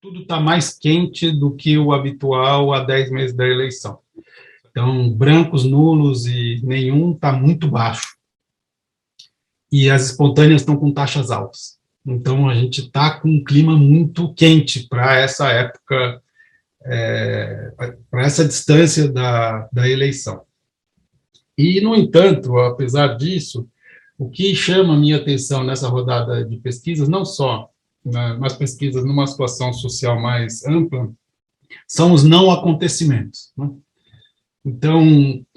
tudo está mais quente do que o habitual a 10 meses da eleição. Então, brancos, nulos e nenhum está muito baixo. E as espontâneas estão com taxas altas. Então, a gente está com um clima muito quente para essa época, para essa distância da eleição. E, no entanto, apesar disso, o que chama a minha atenção nessa rodada de pesquisas, não só nas pesquisas numa situação social mais ampla, são os não acontecimentos. Né? Então,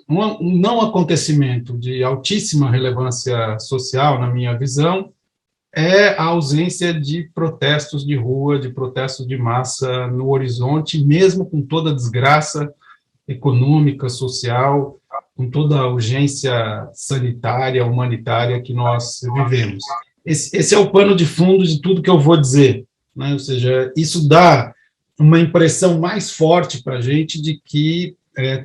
um não acontecimento de altíssima relevância social, na minha visão, é a ausência de protestos de rua, de protestos de massa no horizonte, mesmo com toda a desgraça econômica, social, com toda a urgência sanitária, humanitária que nós vivemos. Esse é o pano de fundo de tudo que eu vou dizer, né? Ou seja, isso dá uma impressão mais forte para a gente de que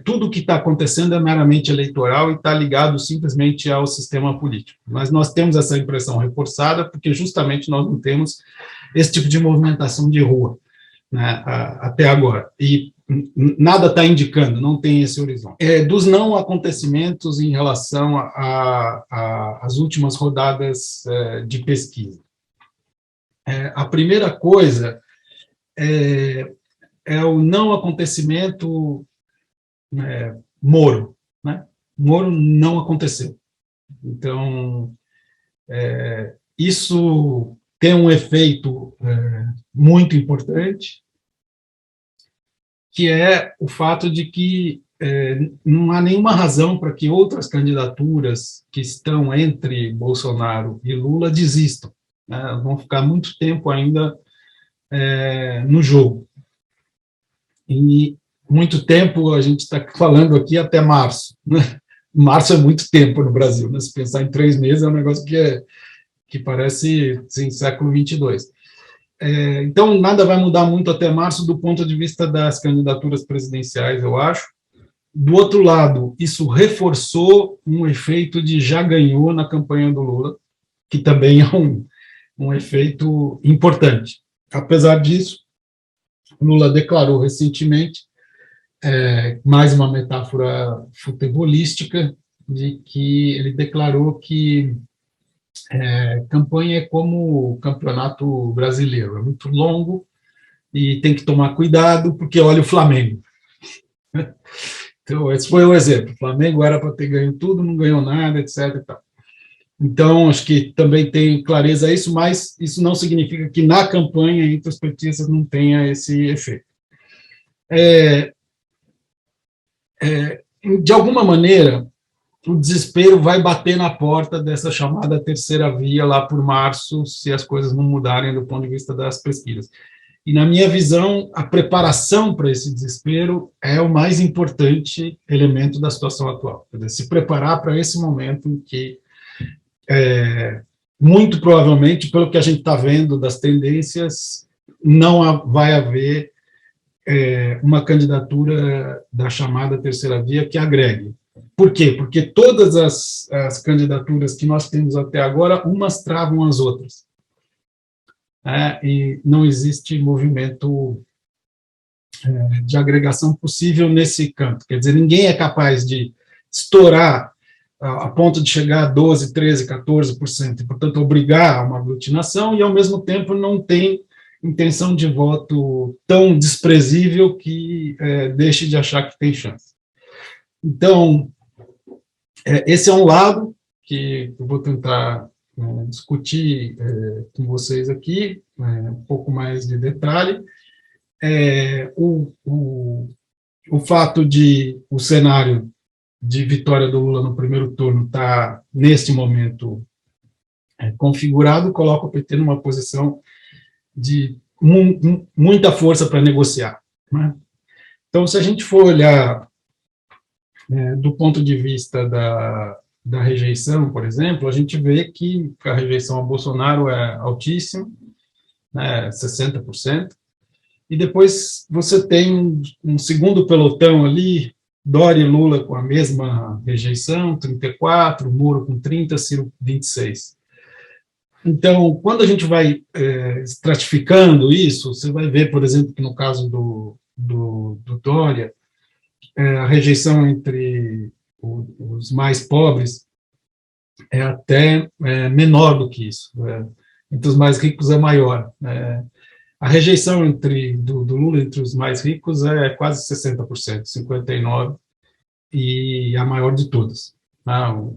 tudo o que está acontecendo é meramente eleitoral e está ligado simplesmente ao sistema político. Mas nós temos essa impressão reforçada porque justamente nós não temos esse tipo de movimentação de rua, né, até agora. E nada está indicando, não tem esse horizonte. Dos não acontecimentos em relação às últimas rodadas de pesquisa. A primeira coisa é o não acontecimento Moro. Né? Moro não aconteceu. Então, isso tem um efeito muito importante, que é o fato de que não há nenhuma razão para que outras candidaturas que estão entre Bolsonaro e Lula desistam. Né? Vão ficar muito tempo ainda no jogo. E muito tempo, a gente está falando aqui até março. Né? Março é muito tempo no Brasil. Né? Se pensar em 3 meses, é um negócio que parece assim, século 22. Então, nada vai mudar muito até março do ponto de vista das candidaturas presidenciais, eu acho. Do outro lado, isso reforçou um efeito de já ganhou na campanha do Lula, que também é um efeito importante. Apesar disso, Lula declarou recentemente, mais uma metáfora futebolística, de que ele declarou que campanha é como o campeonato brasileiro, é muito longo e tem que tomar cuidado, porque olha o Flamengo. Então, esse foi o exemplo. O Flamengo era para ter ganho tudo, não ganhou nada, etc. E tal. Então, acho que também tem clareza isso, mas isso não significa que na campanha, entre os petistas, não tenha esse efeito. De alguma maneira, o desespero vai bater na porta dessa chamada terceira via lá por março, se as coisas não mudarem do ponto de vista das pesquisas. E, na minha visão, a preparação para esse desespero é o mais importante elemento da situação atual. Quer dizer, se preparar para esse momento em que, muito provavelmente, pelo que a gente está vendo das tendências, não vai haver uma candidatura da chamada terceira via que agregue. Por quê? Porque todas as candidaturas que nós temos até agora, umas travam as outras. E não existe movimento de agregação possível nesse campo. Quer dizer, ninguém é capaz de estourar a ponto de chegar a 12%, 13%, 14%, e, portanto, obrigar a uma aglutinação, e, ao mesmo tempo, não tem intenção de voto tão desprezível que deixe de achar que tem chance. Então, esse é um lado que eu vou tentar discutir com vocês aqui, um pouco mais de detalhe. O fato de o cenário de vitória do Lula no primeiro turno estar, neste momento, configurado, coloca o PT numa posição de muita força para negociar. Né? Então, se a gente for olhar do ponto de vista da rejeição, por exemplo, a gente vê que a rejeição a Bolsonaro é altíssima, 60%, e depois você tem um segundo pelotão ali, Dória e Lula com a mesma rejeição, 34%, Moro com 30%, Ciro 26%. Então, quando a gente vai estratificando isso, você vai ver, por exemplo, que no caso do Dória, a rejeição entre os mais pobres é até menor do que isso. Entre os mais ricos é maior. A rejeição do Lula entre os mais ricos é quase 60%, 59%, e a maior de todas. O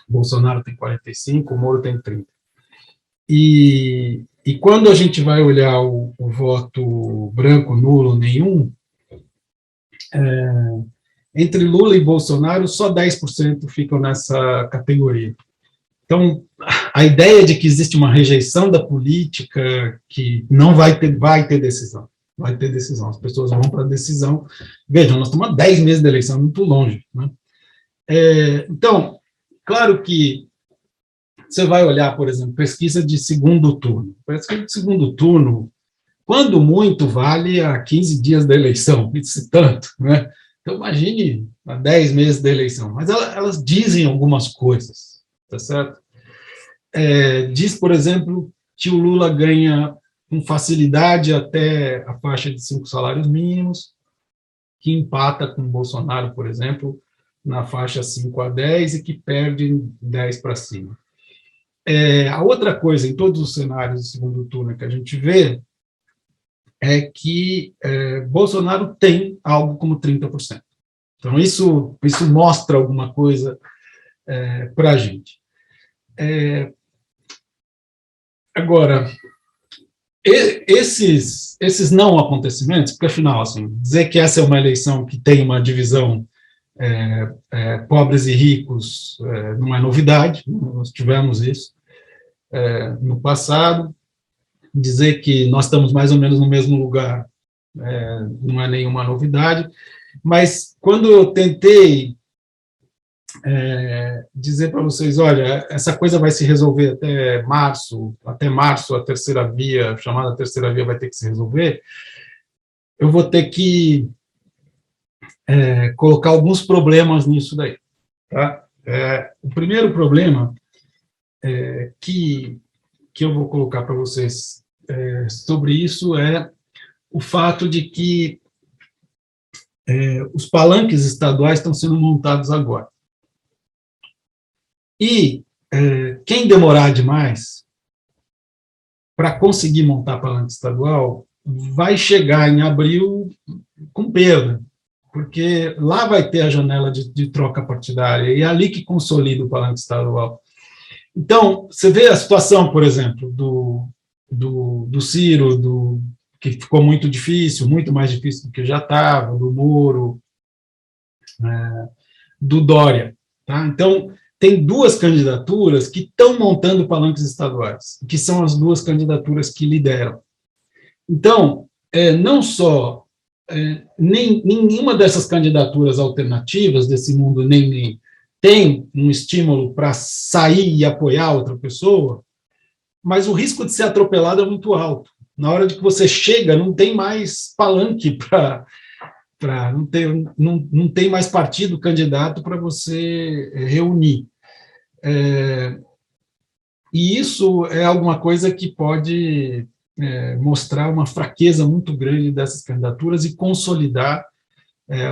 Bolsonaro tem 45%, o Moro tem 30%. E quando a gente vai olhar o voto branco, nulo, nenhum, entre Lula e Bolsonaro, só 10% ficam nessa categoria. Então, a ideia de que existe uma rejeição da política, que não vai ter decisão. Vai ter decisão, as pessoas vão para a decisão. Vejam, nós estamos há 10 meses da eleição, muito longe. Né? Então, claro que você vai olhar, por exemplo, pesquisa de segundo turno. Pesquisa de segundo turno, quando muito, vale a 15 dias da eleição, isso tanto, né? Então, imagine há 10 meses da eleição. Mas elas dizem algumas coisas, tá certo? Diz, por exemplo, que o Lula ganha com facilidade até a faixa de 5 salários mínimos, que empata com o Bolsonaro, por exemplo, na faixa 5 a 10 e que perde 10 para cima. A outra coisa, em todos os cenários do segundo turno que a gente vê, é que Bolsonaro tem algo como 30%. Então, isso mostra alguma coisa para a gente. Agora, esses não acontecimentos, porque, afinal, assim, dizer que essa é uma eleição que tem uma divisão pobres e ricos não é novidade, nós tivemos isso no passado. Dizer que nós estamos mais ou menos no mesmo lugar não é nenhuma novidade, mas quando eu tentei dizer para vocês, olha, essa coisa vai se resolver até março a terceira via, a chamada terceira via vai ter que se resolver, eu vou ter que colocar alguns problemas nisso daí. Tá? O primeiro problema que eu vou colocar para vocês sobre isso é o fato de que os palanques estaduais estão sendo montados agora. E quem demorar demais para conseguir montar palanque estadual vai chegar em abril com perda, porque lá vai ter a janela de troca partidária, e é ali que consolida o palanque estadual. Então, você vê a situação, por exemplo, do Ciro, que ficou muito difícil, muito mais difícil do que já estava, do Moro, do Dória. Tá? Então, tem duas candidaturas que estão montando palanques estaduais, que são as duas candidaturas que lideram. Então, não só nenhuma dessas candidaturas alternativas desse mundo nem tem um estímulo para sair e apoiar outra pessoa, mas o risco de ser atropelado é muito alto. Na hora de que você chega, não tem mais palanque não tem mais partido candidato para você reunir. E isso é alguma coisa que pode mostrar uma fraqueza muito grande dessas candidaturas e consolidar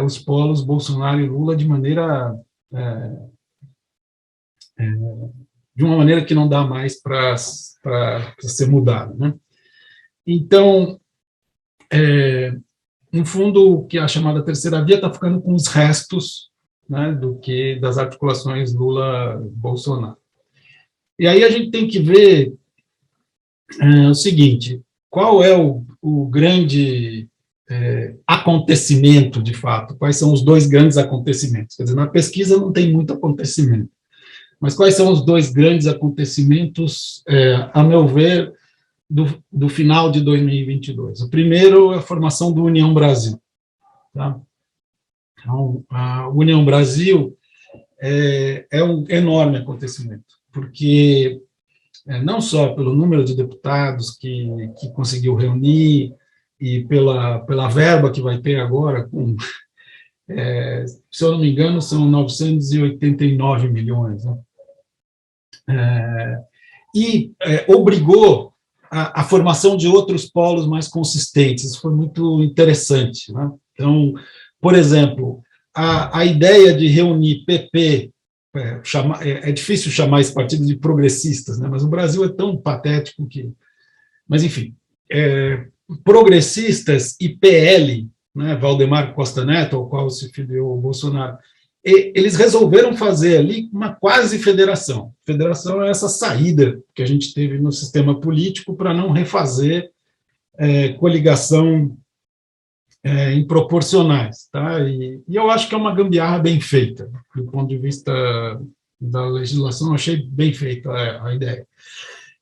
os polos Bolsonaro e Lula de uma maneira que não dá mais para ser mudado, né? Então, no fundo, o que a chamada terceira via está ficando com os restos, né, das articulações Lula-Bolsonaro. E aí a gente tem que ver o seguinte: qual é o grande acontecimento, de fato? Quais são os dois grandes acontecimentos? Quer dizer, na pesquisa não tem muito acontecimento, mas quais são os dois grandes acontecimentos, a meu ver, do final de 2022? O primeiro é a formação do União Brasil. Tá? Então, a União Brasil é um enorme acontecimento, porque não só pelo número de deputados que conseguiu reunir e pela verba que vai ter agora, se eu não me engano, são 989 milhões. Né? e obrigou a formação de outros polos mais consistentes. Isso foi muito interessante, né? Então, por exemplo, a ideia de reunir PP, é difícil chamar esse partido de progressistas, né? Mas o Brasil é tão patético que... Mas, enfim, progressistas e PL, né, Valdemar Costa Neto, ao qual se filiou o Bolsonaro, eles resolveram fazer ali uma quase federação. Federação é essa saída que a gente teve no sistema político para não refazer coligação em proporcionais. Tá? E eu acho que é uma gambiarra bem feita, do ponto de vista da legislação, eu achei bem feita a ideia.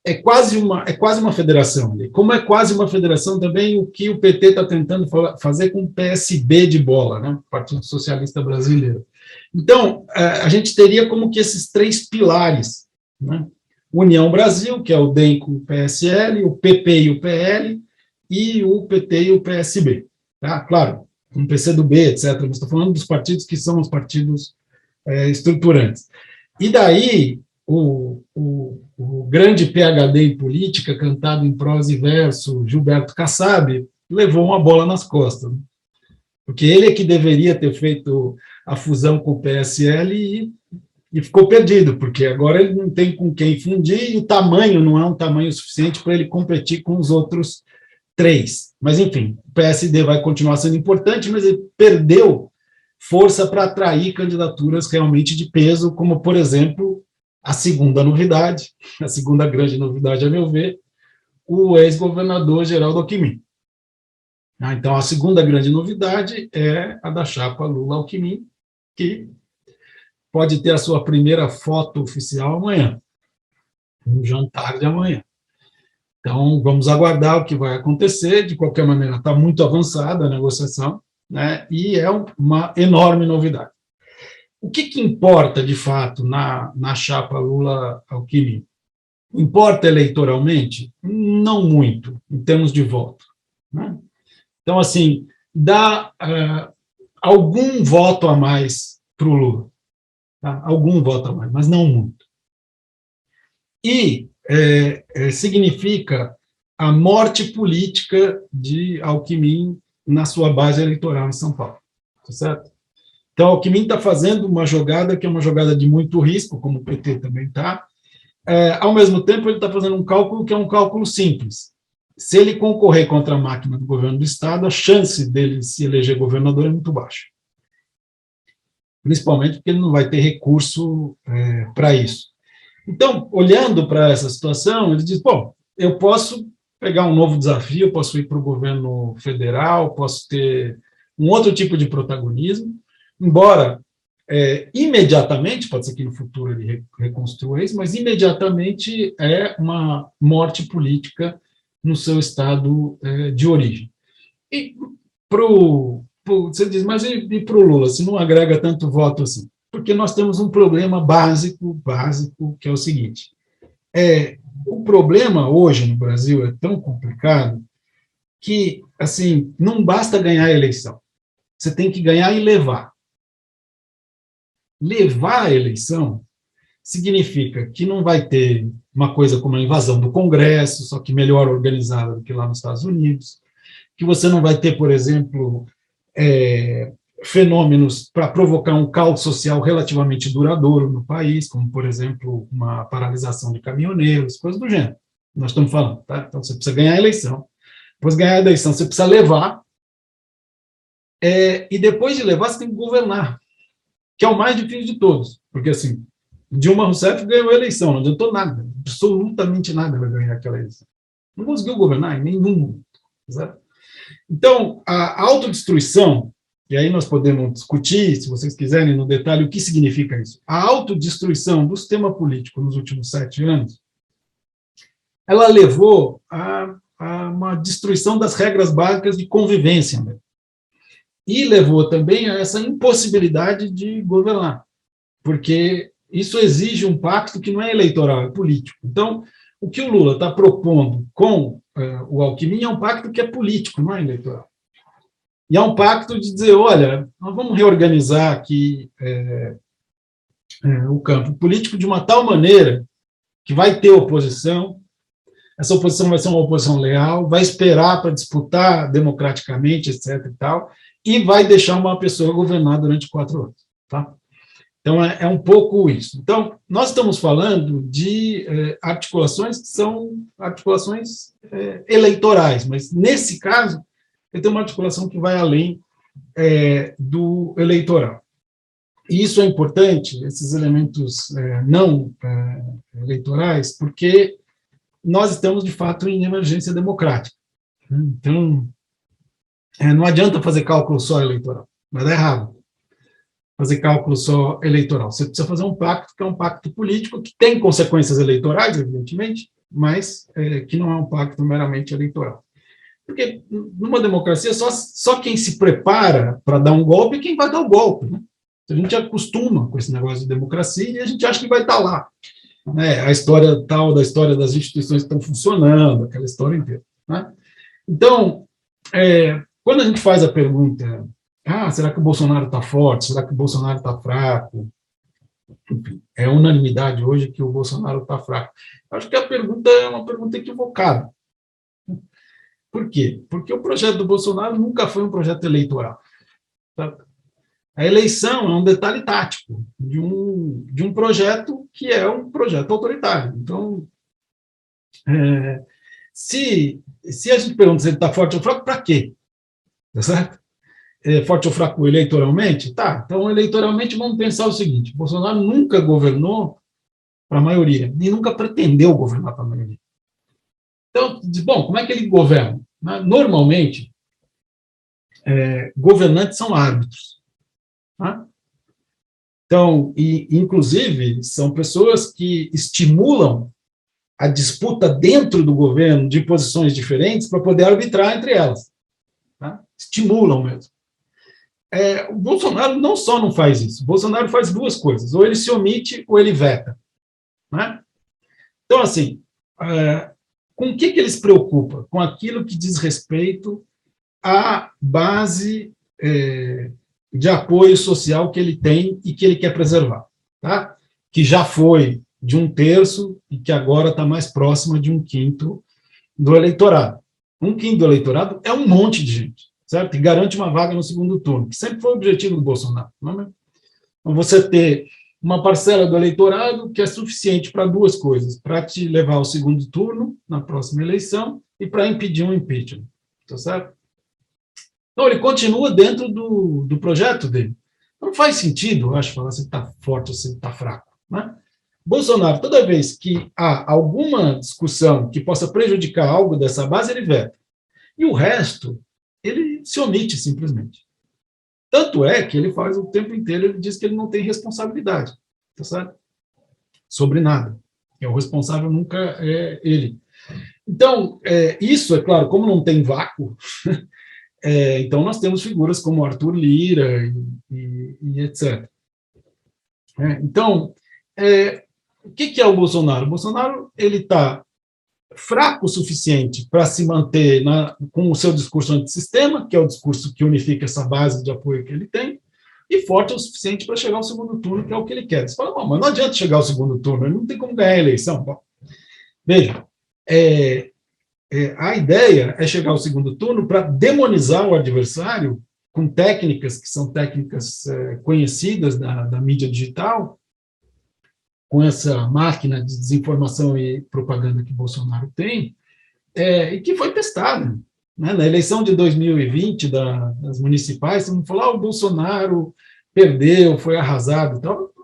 É quase uma federação. Como é quase uma federação também o que o PT está tentando fazer com o PSB de bola, né? Partido Socialista Brasileiro. Então, a gente teria como que esses três pilares, né? União Brasil, que é o DEM com o PSL, o PP e o PL, e o PT e o PSB. Tá? Claro, com o PCdoB, etc. Mas estou falando dos partidos que são os partidos estruturantes. E daí, o grande PhD em política, cantado em prosa e verso, Gilberto Kassab, levou uma bola nas costas, né? Porque ele é que deveria ter feito a fusão com o PSL e ficou perdido, porque agora ele não tem com quem fundir e o tamanho não é um tamanho suficiente para ele competir com os outros três. Mas, enfim, o PSD vai continuar sendo importante, mas ele perdeu força para atrair candidaturas realmente de peso, como, por exemplo, a segunda novidade, a segunda grande novidade, a meu ver, o ex-governador Geraldo Alckmin. Então, a segunda grande novidade é a da chapa Lula-Alckmin, que pode ter a sua primeira foto oficial amanhã, no jantar de amanhã. Então, vamos aguardar o que vai acontecer. De qualquer maneira, está muito avançada a negociação, né? E é uma enorme novidade. O que importa, de fato, na chapa Lula-Alckmin? Importa eleitoralmente? Não muito, em termos de voto, né? Então, assim, dá algum voto a mais para o Lula. Tá? Algum voto a mais, mas não muito. E significa a morte política de Alckmin na sua base eleitoral em São Paulo. Tá certo? Então, Alckmin está fazendo uma jogada que é uma jogada de muito risco, como o PT também está. Ao mesmo tempo, ele está fazendo um cálculo que é um cálculo simples. Se ele concorrer contra a máquina do governo do Estado, a chance dele se eleger governador é muito baixa. Principalmente porque ele não vai ter recurso para isso. Então, olhando para essa situação, ele diz, bom, eu posso pegar um novo desafio, posso ir para o governo federal, posso ter um outro tipo de protagonismo, embora imediatamente, pode ser que no futuro ele reconstrua isso, mas imediatamente é uma morte política no seu estado de origem. E você diz, mas e para o Lula, se não agrega tanto voto assim? Porque nós temos um problema básico, que é o seguinte, o problema hoje no Brasil é tão complicado que, assim, não basta ganhar a eleição, você tem que ganhar e levar. Levar a eleição significa que não vai ter uma coisa como a invasão do Congresso, só que melhor organizada do que lá nos Estados Unidos, que você não vai ter, por exemplo, fenômenos para provocar um caos social relativamente duradouro no país, como, por exemplo, uma paralisação de caminhoneiros, coisas do gênero. Nós estamos falando, tá? Então, você precisa ganhar a eleição. Depois de ganhar a eleição, você precisa levar, e depois de levar, você tem que governar, que é o mais difícil de todos, porque, assim, Dilma Rousseff ganhou a eleição, não adiantou nada, absolutamente nada ela ganhar aquela eleição. Não conseguiu governar em nenhum momento. Certo? Então, a autodestruição, e aí nós podemos discutir, se vocês quiserem, no detalhe, o que significa isso. A autodestruição do sistema político nos últimos 7 anos, ela levou a uma destruição das regras básicas de convivência, né? E levou também a essa impossibilidade de governar, porque isso exige um pacto que não é eleitoral, é político. Então, o que o Lula está propondo com o Alckmin é um pacto que é político, não é eleitoral. E é um pacto de dizer, olha, nós vamos reorganizar aqui o campo político de uma tal maneira que vai ter oposição, essa oposição vai ser uma oposição leal, vai esperar para disputar democraticamente, etc. e tal, e vai deixar uma pessoa governar durante 4 anos. Tá? Então, é um pouco isso. Então, nós estamos falando de articulações que são articulações eleitorais, mas, nesse caso, ele tem uma articulação que vai além do eleitoral. E isso é importante, esses elementos não eleitorais, porque nós estamos, de fato, em emergência democrática. Então, não adianta fazer cálculo só eleitoral, vai dar errado fazer cálculo só eleitoral. Você precisa fazer um pacto, que é um pacto político, que tem consequências eleitorais, evidentemente, mas que não é um pacto meramente eleitoral. Porque, numa democracia, só quem se prepara para dar um golpe é quem vai dar o golpe, né? A gente acostuma com esse negócio de democracia e a gente acha que vai estar lá. Né? A história tal da história das instituições que estão funcionando, aquela história inteira. Né? Então, quando a gente faz a pergunta, será que o Bolsonaro está forte? Será que o Bolsonaro está fraco? Enfim, é unanimidade hoje que o Bolsonaro está fraco. Eu acho que a pergunta é uma pergunta equivocada. Por quê? Porque o projeto do Bolsonaro nunca foi um projeto eleitoral. Tá? A eleição é um detalhe tático de um projeto que é um projeto autoritário. Então, se a gente pergunta se ele está forte ou fraco, para quê? Tá certo? Forte ou fraco eleitoralmente? Tá, então eleitoralmente vamos pensar o seguinte, Bolsonaro nunca governou para a maioria, nem nunca pretendeu governar para a maioria. Então, bom, como é que ele governa? Normalmente, governantes são árbitros. Tá? Então, inclusive, são pessoas que estimulam a disputa dentro do governo de posições diferentes para poder arbitrar entre elas. Tá? Estimulam mesmo. O Bolsonaro não só não faz isso, o Bolsonaro faz 2 coisas, ou ele se omite ou ele veta. Né? Então, assim, com o que ele se preocupa? Com aquilo que diz respeito à base de apoio social que ele tem e que ele quer preservar, tá? Que já foi de 1/3 e que agora está mais próxima de 1/5 do eleitorado. 1/5 do eleitorado é um monte de gente, certo? E garante uma vaga no segundo turno, que sempre foi o objetivo do Bolsonaro. Não é? Então, você ter uma parcela do eleitorado que é suficiente para 2 coisas, para te levar ao segundo turno na próxima eleição e para impedir um impeachment, tá certo? Então, ele continua dentro do projeto dele. Não faz sentido, eu acho, falar se ele está forte ou se ele está fraco. Né? Bolsonaro, toda vez que há alguma discussão que possa prejudicar algo dessa base, ele veta. E o resto, ele se omite simplesmente. Tanto é que ele faz o tempo inteiro, ele diz que ele não tem responsabilidade, tá certo? Sobre nada. O responsável nunca é ele. Então, isso, é claro, como não tem vácuo, então nós temos figuras como Arthur Lira e etc. Então, o que é o Bolsonaro? O Bolsonaro ele está fraco o suficiente para se manter com o seu discurso antissistema, que é o discurso que unifica essa base de apoio que ele tem, e forte o suficiente para chegar ao segundo turno, que é o que ele quer. Você fala, mas não adianta chegar ao segundo turno, ele não tem como ganhar a eleição. Bom, veja, a ideia é chegar ao segundo turno para demonizar o adversário com técnicas que são técnicas conhecidas da mídia digital, com essa máquina de desinformação e propaganda que Bolsonaro tem, e que foi testada. Né? Na eleição de 2020, das municipais, todo mundo falou, o Bolsonaro perdeu, foi arrasado,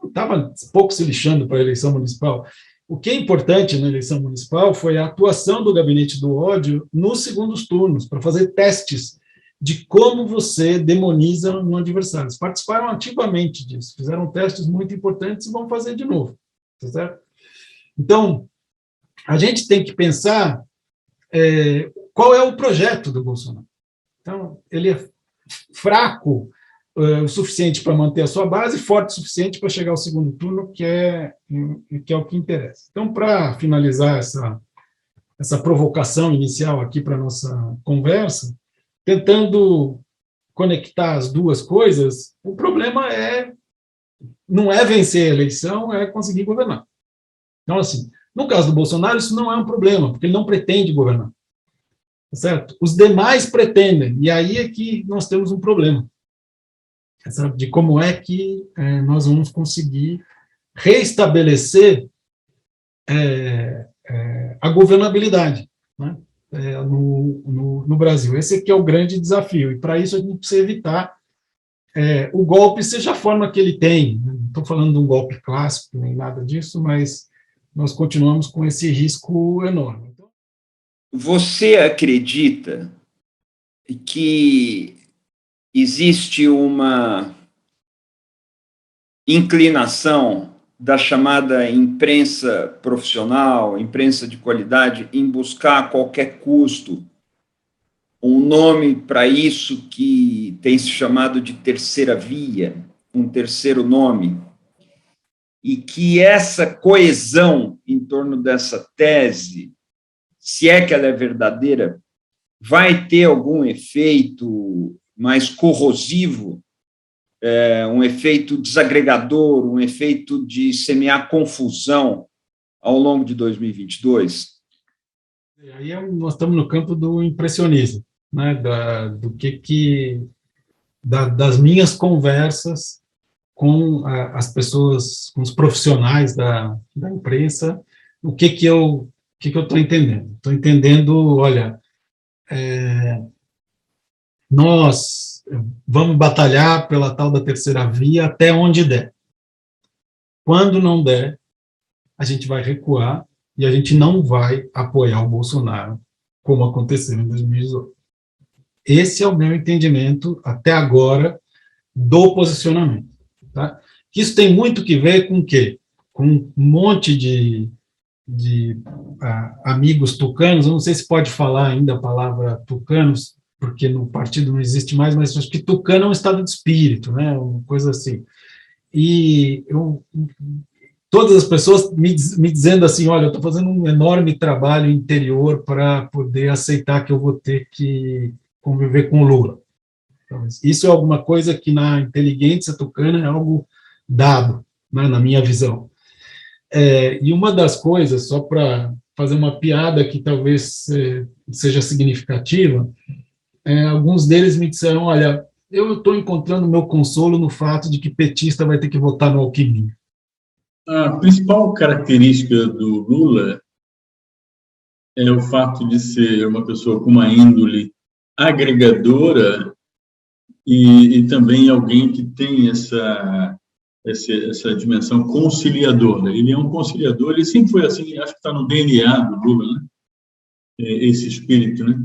estava pouco se lixando para a eleição municipal. O que é importante na eleição municipal foi a atuação do gabinete do ódio nos segundos turnos, para fazer testes de como você demoniza um adversário. Eles participaram ativamente disso, fizeram testes muito importantes e vão fazer de novo. Tá certo? Então, a gente tem que pensar qual é o projeto do Bolsonaro. Então, ele é fraco o suficiente para manter a sua base, forte o suficiente para chegar ao segundo turno, que é o que interessa. Então, para finalizar essa provocação inicial aqui para a nossa conversa, tentando conectar as 2 coisas, o problema não é vencer a eleição, é conseguir governar. Então, assim, No caso do Bolsonaro, isso não é um problema, porque ele não pretende governar, certo? Os demais pretendem, e aí é que nós temos um problema, sabe, de como é que nós vamos conseguir reestabelecer a governabilidade, né, no Brasil. Esse aqui é o grande desafio, e para isso a gente precisa evitar o golpe, seja a forma que ele tem. Não estou falando de um golpe clássico, nem nada disso, mas nós continuamos com esse risco enorme. Você acredita que existe uma inclinação da chamada imprensa profissional, imprensa de qualidade, em buscar a qualquer custo um nome para isso que tem se chamado de terceira via, um terceiro nome, e que essa coesão em torno dessa tese, se é que ela é verdadeira, vai ter algum efeito mais corrosivo, um efeito desagregador, um efeito de semear confusão ao longo de 2022? Aí nós estamos no campo do impressionismo, né, das minhas conversas com as pessoas, com os profissionais da imprensa, o que eu estou entendendo? Estou entendendo, olha, nós vamos batalhar pela tal da terceira via até onde der. Quando não der, a gente vai recuar e a gente não vai apoiar o Bolsonaro, como aconteceu em 2018. Esse é o meu entendimento, até agora, do posicionamento. Tá? Isso tem muito que ver com o quê? Com um monte de amigos tucanos, eu não sei se pode falar ainda a palavra tucanos, porque no partido não existe mais, mas acho que tucano é um estado de espírito, né? Uma coisa assim. E todas as pessoas me dizendo assim, olha, eu estou fazendo um enorme trabalho interior para poder aceitar que eu vou ter que conviver com o Lula. Então, isso é alguma coisa que na inteligência tucana é algo dado, né, na minha visão. E uma das coisas, só para fazer uma piada que talvez seja significativa, alguns deles me disseram, olha, eu estou encontrando meu consolo no fato de que petista vai ter que votar no Alckmin. A principal característica do Lula é o fato de ser uma pessoa com uma índole agregadora e também alguém que tem essa dimensão conciliadora. Ele é um conciliador, ele sempre foi assim, acho que está no DNA do Lula, né? Esse espírito, né?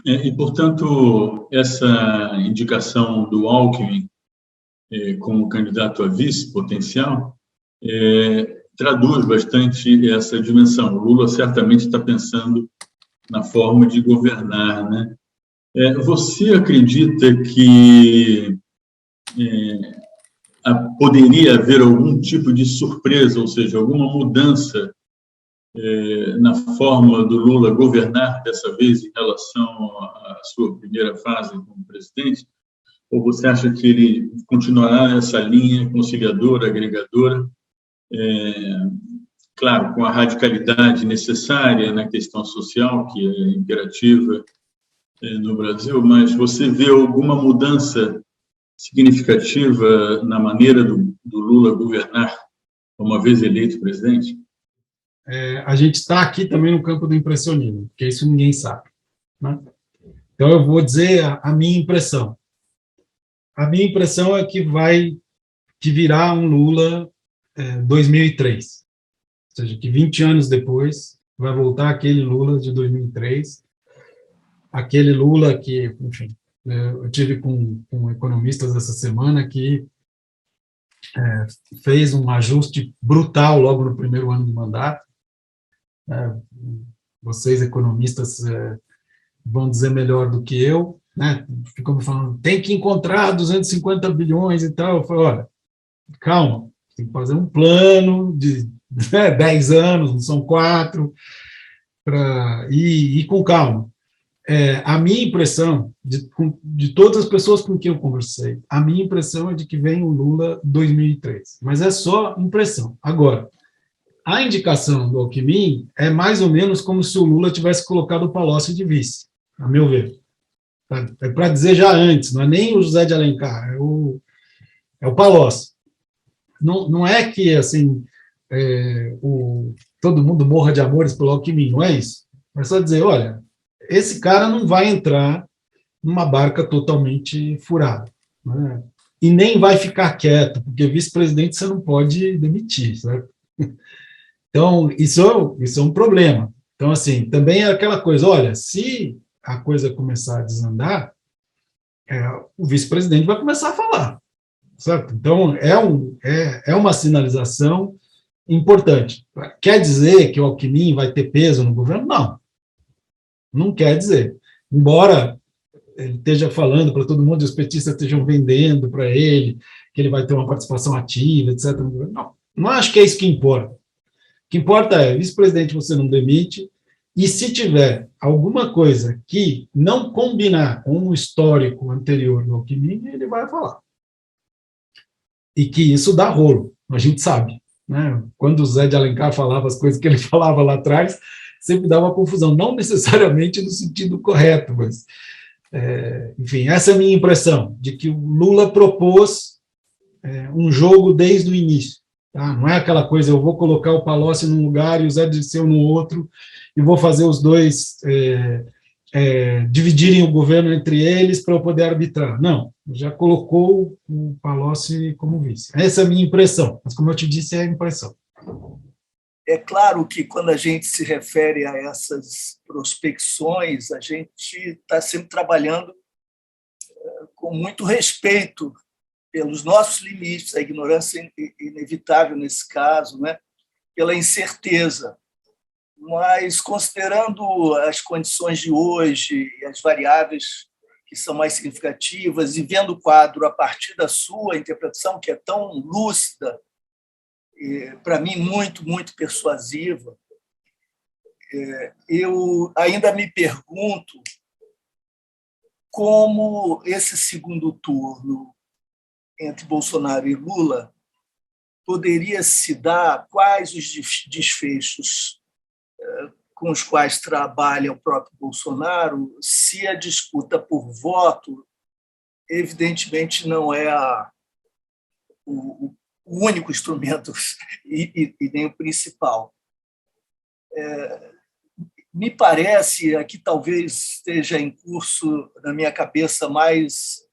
E, portanto, essa indicação do Alckmin como candidato a vice potencial traduz bastante essa dimensão. O Lula certamente está pensando na forma de governar, né? Você acredita que poderia haver algum tipo de surpresa, ou seja, alguma mudança na forma do Lula governar dessa vez em relação à sua primeira fase como presidente? Ou você acha que ele continuará nessa linha conciliadora, agregadora, claro, com a radicalidade necessária na questão social, que é imperativa no Brasil, mas você vê alguma mudança significativa na maneira do Lula governar, uma vez eleito presidente? A gente está aqui também no campo do impressionismo, porque isso ninguém sabe, né? Então, eu vou dizer a minha impressão. A minha impressão é que virá um Lula 2003, ou seja, que 20 anos depois vai voltar aquele Lula de 2003, aquele Lula que, enfim, eu tive com economistas essa semana que fez um ajuste brutal logo no primeiro ano de mandato. Vocês, economistas, vão dizer melhor do que eu, né? Ficam me falando, tem que encontrar 250 bilhões e tal. Eu falei, olha, calma, tem que fazer um plano de 10 anos, não são 4, para ir com calma. A minha impressão, de todas as pessoas com quem eu conversei, a minha impressão é de que vem o Lula 2003, mas é só impressão. Agora, a indicação do Alckmin é mais ou menos como se o Lula tivesse colocado o Palocci de vice, a meu ver. É para dizer já antes, não é nem o José de Alencar, é o Palocci. Não é que, assim, todo mundo morra de amores pelo Alckmin, não é isso. É só dizer, olha, esse cara não vai entrar numa barca totalmente furada, né? E nem vai ficar quieto, porque vice-presidente você não pode demitir, certo? Então, isso é um problema. Então, assim, também é aquela coisa, olha, se a coisa começar a desandar, o vice-presidente vai começar a falar, certo? Então, é uma sinalização importante. Quer dizer que o Alckmin vai ter peso no governo? Não quer dizer. Embora ele esteja falando para todo mundo, os petistas estejam vendendo para ele, que ele vai ter uma participação ativa, etc. Não acho que é isso que importa. O que importa é, vice-presidente você não demite, e se tiver alguma coisa que não combinar com o histórico anterior do Alckmin, ele vai falar. E que isso dá rolo, a gente sabe, né? Quando o Zé de Alencar falava as coisas que ele falava lá atrás, sempre dava uma confusão, não necessariamente no sentido correto, mas, enfim, essa é a minha impressão, de que o Lula propôs um jogo desde o início. Tá? Não é aquela coisa, eu vou colocar o Palocci num lugar e o Zé Dirceu no outro, e vou fazer os dois dividirem o governo entre eles para eu poder arbitrar. Não, já colocou o Palocci como vice. Essa é a minha impressão, mas como eu te disse, é a impressão. É claro que quando a gente se refere a essas prospecções, a gente está sempre trabalhando com muito respeito pelos nossos limites, a ignorância inevitável nesse caso, né? Pela incerteza. Mas, considerando as condições de hoje e as variáveis que são mais significativas, e vendo o quadro a partir da sua interpretação, que é tão lúcida, para mim, muito, muito persuasiva, eu ainda me pergunto como esse segundo turno entre Bolsonaro e Lula poderia se dar, quais os desfechos com os quais trabalha o próprio Bolsonaro, se a disputa por voto, evidentemente, não é o único instrumento e nem o principal. Me parece, aqui talvez esteja em curso na minha cabeça mais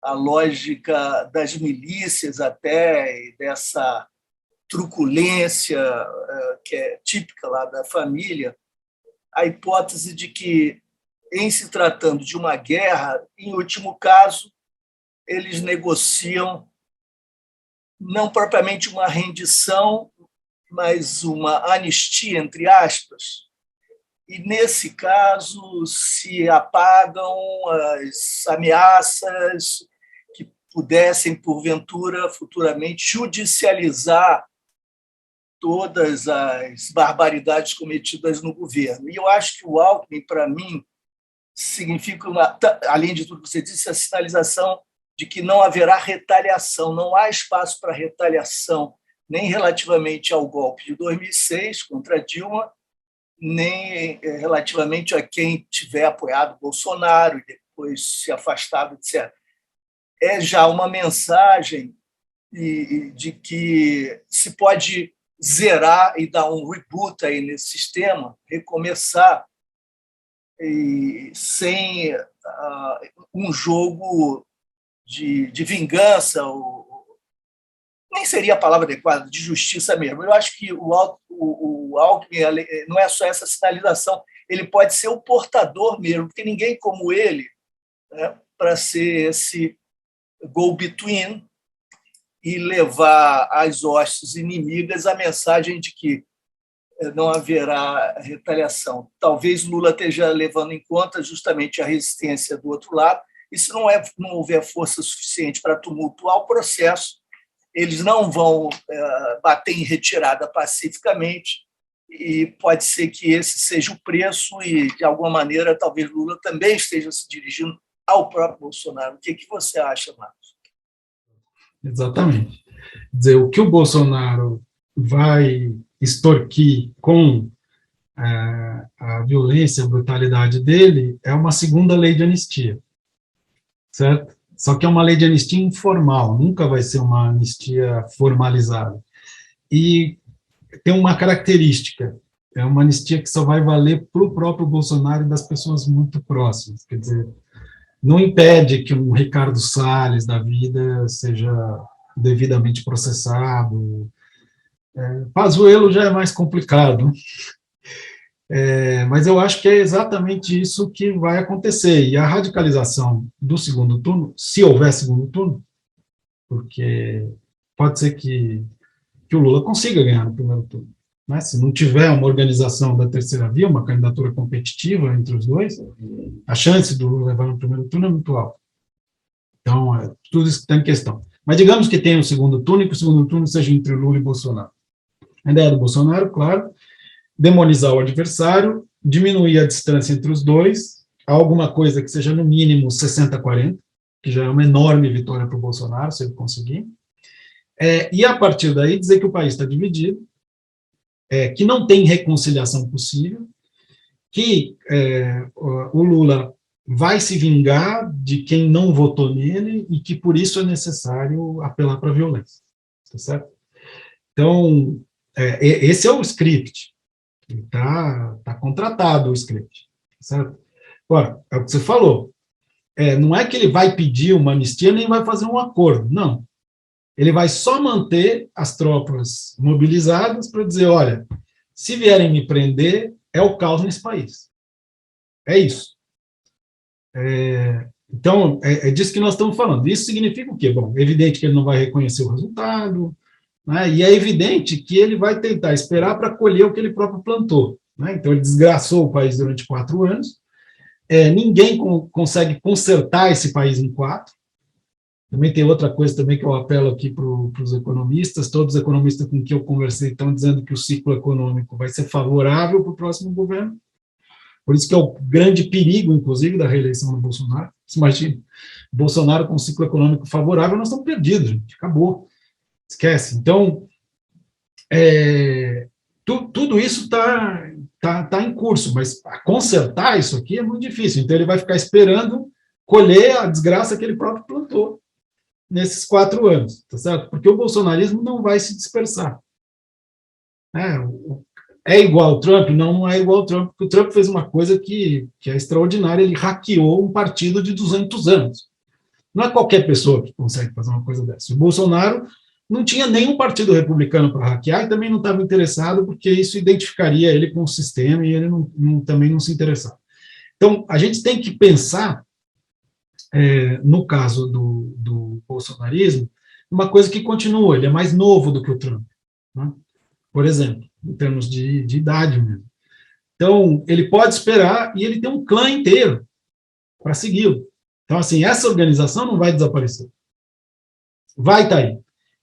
a lógica das milícias até, e dessa truculência que é típica lá da família, a hipótese de que, em se tratando de uma guerra, em último caso, eles negociam não propriamente uma rendição, mas uma anistia, entre aspas, e, nesse caso, se apagam as ameaças que pudessem, porventura, futuramente, judicializar todas as barbaridades cometidas no governo. E eu acho que o Alckmin, para mim, significa, além de tudo que você disse, a sinalização de que não haverá retaliação, não há espaço para retaliação, nem relativamente ao golpe de 2006 contra Dilma, nem relativamente a quem tiver apoiado Bolsonaro e depois se afastado, etc. É já uma mensagem de que se pode zerar e dar um reboot aí nesse sistema, recomeçar, e sem um jogo de vingança, nem seria a palavra adequada, de justiça mesmo. Eu acho que o Alckmin não é só essa sinalização, ele pode ser o portador mesmo, porque ninguém como ele, né, para ser esse go-between e levar às hostes inimigas a mensagem de que não haverá retaliação. Talvez Lula esteja levando em conta justamente a resistência do outro lado, e se não houver força suficiente para tumultuar o processo, eles não vão bater em retirada pacificamente, e pode ser que esse seja o preço e, de alguma maneira, talvez Lula também esteja se dirigindo ao próprio Bolsonaro. O que você acha, Marcos? Exatamente. Quer dizer, o que o Bolsonaro vai extorquir com a violência, a brutalidade dele, é uma segunda lei de anistia, certo? Só que é uma lei de anistia informal, nunca vai ser uma anistia formalizada. E tem uma característica, é uma anistia que só vai valer para o próprio Bolsonaro e das pessoas muito próximas, quer dizer, não impede que um Ricardo Salles da vida seja devidamente processado. Pazuello já é mais complicado, mas eu acho que é exatamente isso que vai acontecer. E a radicalização do segundo turno, se houver segundo turno, porque pode ser que o Lula consiga ganhar no primeiro turno, né? Se não tiver uma organização da terceira via, uma candidatura competitiva entre os dois, a chance do Lula levar no primeiro turno é muito alta. Então, tudo isso que está em questão. Mas digamos que tenha um segundo turno e que o segundo turno seja entre Lula e Bolsonaro. A ideia do Bolsonaro, claro, demonizar o adversário, diminuir a distância entre os dois, alguma coisa que seja no mínimo 60-40, que já é uma enorme vitória para o Bolsonaro, se ele conseguir, e a partir daí dizer que o país está dividido, que não tem reconciliação possível, que o Lula vai se vingar de quem não votou nele e que por isso é necessário apelar para a violência, tá certo? Então, esse é o script, está contratado o script, tá certo? Agora, é o que você falou, não é que ele vai pedir uma anistia nem vai fazer um acordo, não. Ele vai só manter as tropas mobilizadas para dizer, olha, se vierem me prender, é o caos nesse país. É isso. Então, é disso que nós estamos falando. Isso significa o quê? Bom, é evidente que ele não vai reconhecer o resultado, né, e é evidente que ele vai tentar esperar para colher o que ele próprio plantou. Né? Então, ele desgraçou o país durante 4 anos, ninguém consegue consertar esse país em 4. Também tem outra coisa também que eu apelo aqui para os economistas, todos os economistas com quem eu conversei estão dizendo que o ciclo econômico vai ser favorável para o próximo governo, por isso que é o grande perigo, inclusive, da reeleição do Bolsonaro. Você imagina, Bolsonaro com um ciclo econômico favorável, nós estamos perdidos, gente, acabou, esquece. Então, tudo isso está em curso, mas consertar isso aqui é muito difícil, então ele vai ficar esperando colher a desgraça que ele próprio plantou nesses 4 anos, tá certo? Porque o bolsonarismo não vai se dispersar. É igual ao Trump? Não é igual ao Trump, porque o Trump fez uma coisa que é extraordinária, ele hackeou um partido de 200 anos. Não é qualquer pessoa que consegue fazer uma coisa dessa. O Bolsonaro não tinha nenhum partido republicano para hackear e também não estava interessado, porque isso identificaria ele com o sistema e ele também não se interessava. Então, a gente tem que pensar, no caso do bolsonarismo, uma coisa que continua, ele é mais novo do que o Trump, né? Por exemplo, em termos de idade mesmo. Então, ele pode esperar e ele tem um clã inteiro para segui-lo. Então, assim, essa organização não vai desaparecer. Vai estar aí.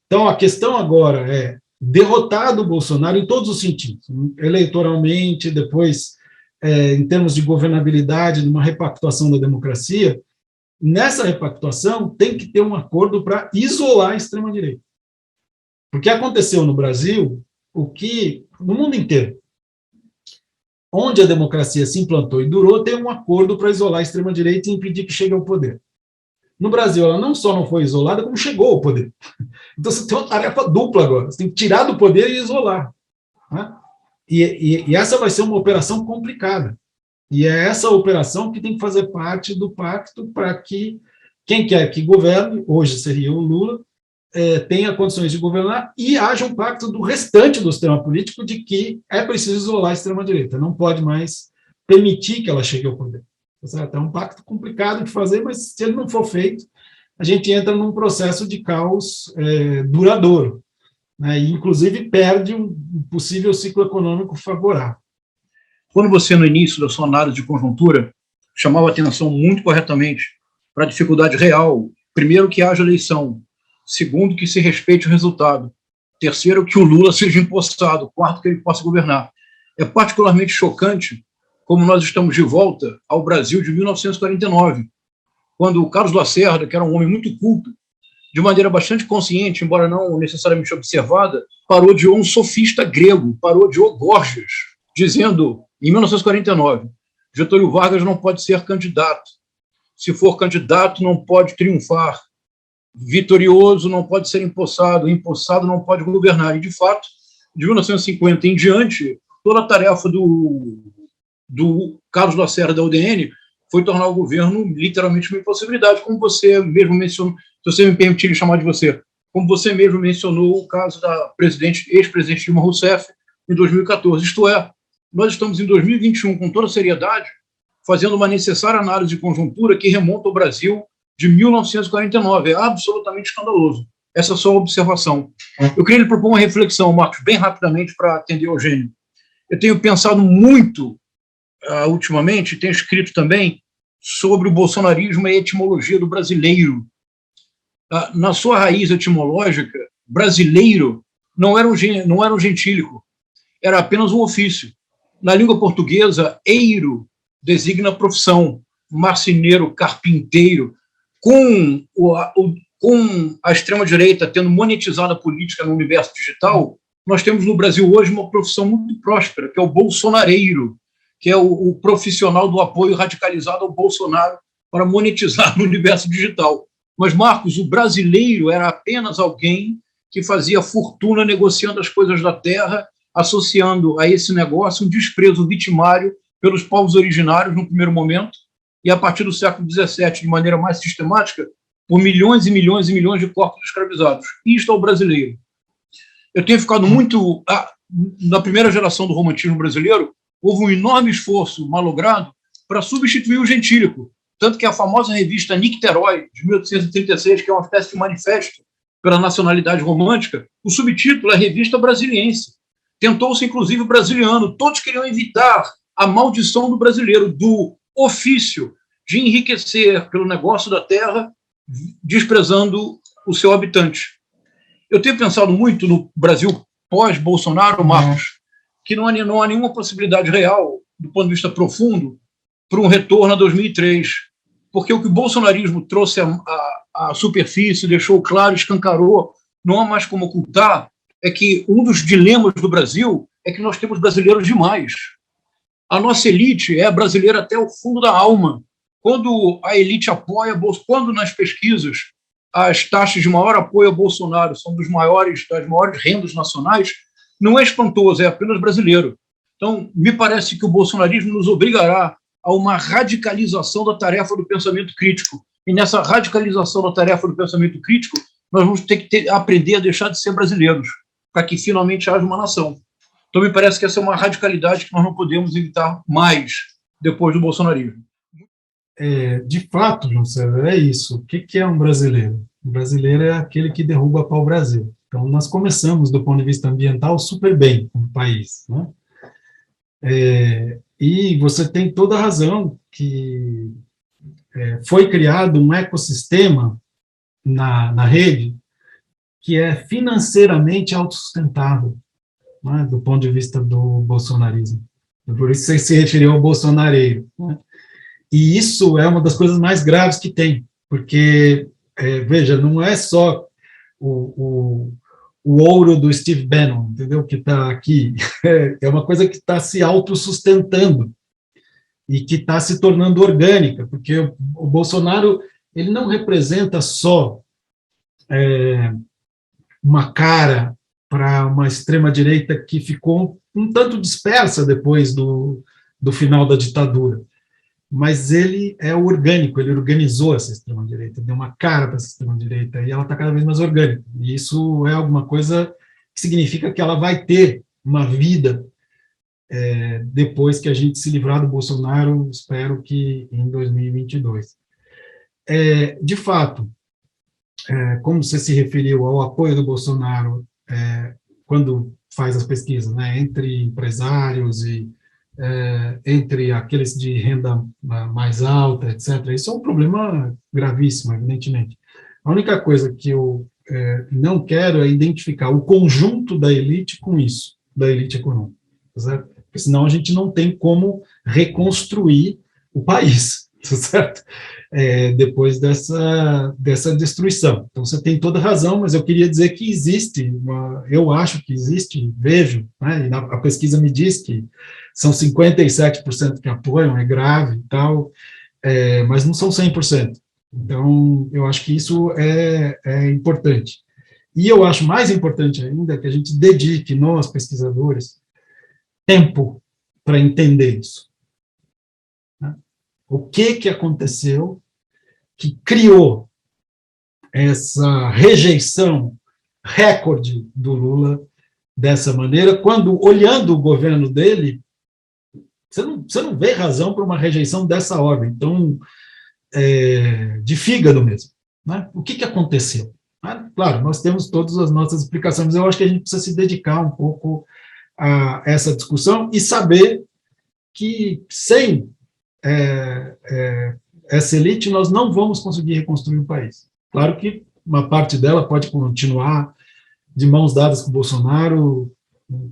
Então, a questão agora é derrotar o Bolsonaro em todos os sentidos, eleitoralmente, depois, em termos de governabilidade, de uma repactuação da democracia. Nessa repactuação, tem que ter um acordo para isolar a extrema-direita. Porque aconteceu no Brasil, no mundo inteiro, onde a democracia se implantou e durou, tem um acordo para isolar a extrema-direita e impedir que chegue ao poder. No Brasil, ela não só não foi isolada, como chegou ao poder. Então, você tem uma tarefa dupla agora, você tem que tirar do poder e isolar. Né? E essa vai ser uma operação complicada. E é essa operação que tem que fazer parte do pacto para que quem quer que governe, hoje seria o Lula, tenha condições de governar e haja um pacto do restante do sistema político de que é preciso isolar a extrema-direita, não pode mais permitir que ela chegue ao poder. É um pacto complicado de fazer, mas se ele não for feito, a gente entra num processo de caos duradouro, né, e inclusive perde um possível ciclo econômico favorável. Quando você, no início da sua análise de conjuntura, chamava a atenção muito corretamente para a dificuldade real, primeiro, que haja eleição, segundo, que se respeite o resultado, terceiro, que o Lula seja empossado, quarto, que ele possa governar. É particularmente chocante como nós estamos de volta ao Brasil de 1949, quando o Carlos Lacerda, que era um homem muito culto, de maneira bastante consciente, embora não necessariamente observada, parodiou um sofista grego, parodiou Gorgias, dizendo, em 1949, Getúlio Vargas não pode ser candidato. Se for candidato, não pode triunfar. Vitorioso não pode ser empossado. Empossado não pode governar. E, de fato, de 1950 em diante, toda a tarefa do Carlos Lacerda da UDN foi tornar o governo literalmente uma impossibilidade, como você mesmo mencionou, se você me permitir lhe chamar de você, como você mesmo mencionou o caso da ex-presidente Dilma Rousseff em 2014. Isto é, nós estamos em 2021 com toda seriedade, fazendo uma necessária análise de conjuntura que remonta ao Brasil de 1949. É absolutamente escandaloso. Essa é só uma observação. Eu queria lhe propor uma reflexão, Marcos, bem rapidamente, para atender ao Eugênio. Eu tenho pensado muito, ultimamente, tenho escrito também, sobre o bolsonarismo e a etimologia do brasileiro. Na sua raiz etimológica, brasileiro não era um gentílico, era apenas um ofício. Na língua portuguesa, eiro designa profissão, marceneiro, carpinteiro. Com a extrema-direita tendo monetizado a política no universo digital, nós temos no Brasil hoje uma profissão muito próspera, que é o bolsonareiro, que é o profissional do apoio radicalizado ao Bolsonaro para monetizar no universo digital. Mas, Marcos, o brasileiro era apenas alguém que fazia fortuna negociando as coisas da terra, associando a esse negócio um desprezo vitimário pelos povos originários no primeiro momento, e a partir do século XVII, de maneira mais sistemática, por milhões e milhões e milhões de corpos escravizados. Isto é o brasileiro. Eu tenho ficado muito... Na primeira geração do romantismo brasileiro, houve um enorme esforço malogrado para substituir o gentílico, tanto que a famosa revista Nicterói, de 1836, que é uma espécie de manifesto pela nacionalidade romântica, o subtítulo é Revista Brasiliense. Tentou-se, inclusive, o brasiliano. Todos queriam evitar a maldição do brasileiro, do ofício de enriquecer pelo negócio da terra, desprezando o seu habitante. Eu tenho pensado muito no Brasil pós-Bolsonaro, Marcos, que não há nenhuma possibilidade real, do ponto de vista profundo, para um retorno a 2003, porque o que o bolsonarismo trouxe à superfície, deixou claro, escancarou, não há mais como ocultar, é que um dos dilemas do Brasil é que nós temos brasileiros demais. A nossa elite é brasileira até o fundo da alma. Quando a elite apoia, quando nas pesquisas as taxas de maior apoio a Bolsonaro são das maiores rendas nacionais, não é espantoso, é apenas brasileiro. Então, me parece que o bolsonarismo nos obrigará a uma radicalização da tarefa do pensamento crítico. E nessa radicalização da tarefa do pensamento crítico, nós vamos ter que aprender a deixar de ser brasileiros, para que finalmente haja uma nação. Então, me parece que essa é uma radicalidade que nós não podemos evitar mais depois do bolsonarismo. De fato, João César, é isso. O que é um brasileiro? O brasileiro é aquele que derruba pau-brasil. Então, nós começamos, do ponto de vista ambiental, super bem como país, né? E você tem toda a razão que foi criado um ecossistema na rede que é financeiramente autossustentável, né, do ponto de vista do bolsonarismo. Por isso você se referiu ao bolsonareiro, né? E isso é uma das coisas mais graves que tem, porque, veja, não é só o ouro do Steve Bannon, entendeu, que está aqui, é uma coisa que está se autossustentando e que está se tornando orgânica, porque o Bolsonaro, ele não representa só uma cara para uma extrema-direita que ficou um tanto dispersa depois do final da ditadura, mas ele é orgânico, ele organizou essa extrema-direita, deu uma cara para essa extrema-direita, e ela está cada vez mais orgânica, e isso é alguma coisa que significa que ela vai ter uma vida depois que a gente se livrar do Bolsonaro, espero que em 2022. De fato, como você se referiu ao apoio do Bolsonaro quando faz as pesquisas, né, entre empresários e entre aqueles de renda mais alta, etc., isso é um problema gravíssimo, evidentemente. A única coisa que eu não quero é identificar o conjunto da elite com isso, da elite econômica, certo? Porque senão a gente não tem como reconstruir o país, certo? depois dessa destruição. Então, você tem toda razão, mas eu queria dizer que existe, eu acho que existe, vejo, né, e a pesquisa me diz que são 57% que apoiam, é grave e tal, mas não são 100%. Então, eu acho que isso é importante. E eu acho mais importante ainda que a gente dedique, nós, pesquisadores, tempo para entender isso. Né? O que aconteceu que criou essa rejeição recorde do Lula dessa maneira, quando, olhando o governo dele, você não vê razão para uma rejeição dessa ordem, então, de fígado mesmo. Né? O que aconteceu? Claro, nós temos todas as nossas explicações, mas eu acho que a gente precisa se dedicar um pouco a essa discussão e saber que sem essa elite nós não vamos conseguir reconstruir o país. Claro que uma parte dela pode continuar de mãos dadas com o Bolsonaro,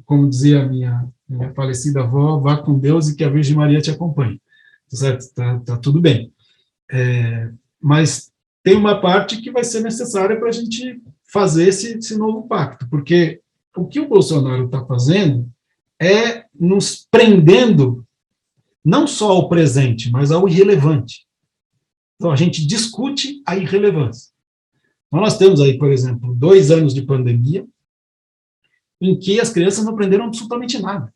como dizia a minha falecida avó, vá com Deus e que a Virgem Maria te acompanhe. Certo? Tá tudo bem. Mas tem uma parte que vai ser necessária para a gente fazer esse novo pacto, porque o que o Bolsonaro está fazendo é nos prendendo não só ao presente, mas ao irrelevante. Então, a gente discute a irrelevância. Então, nós temos aí, por exemplo, 2 anos de pandemia, em que as crianças não aprenderam absolutamente nada.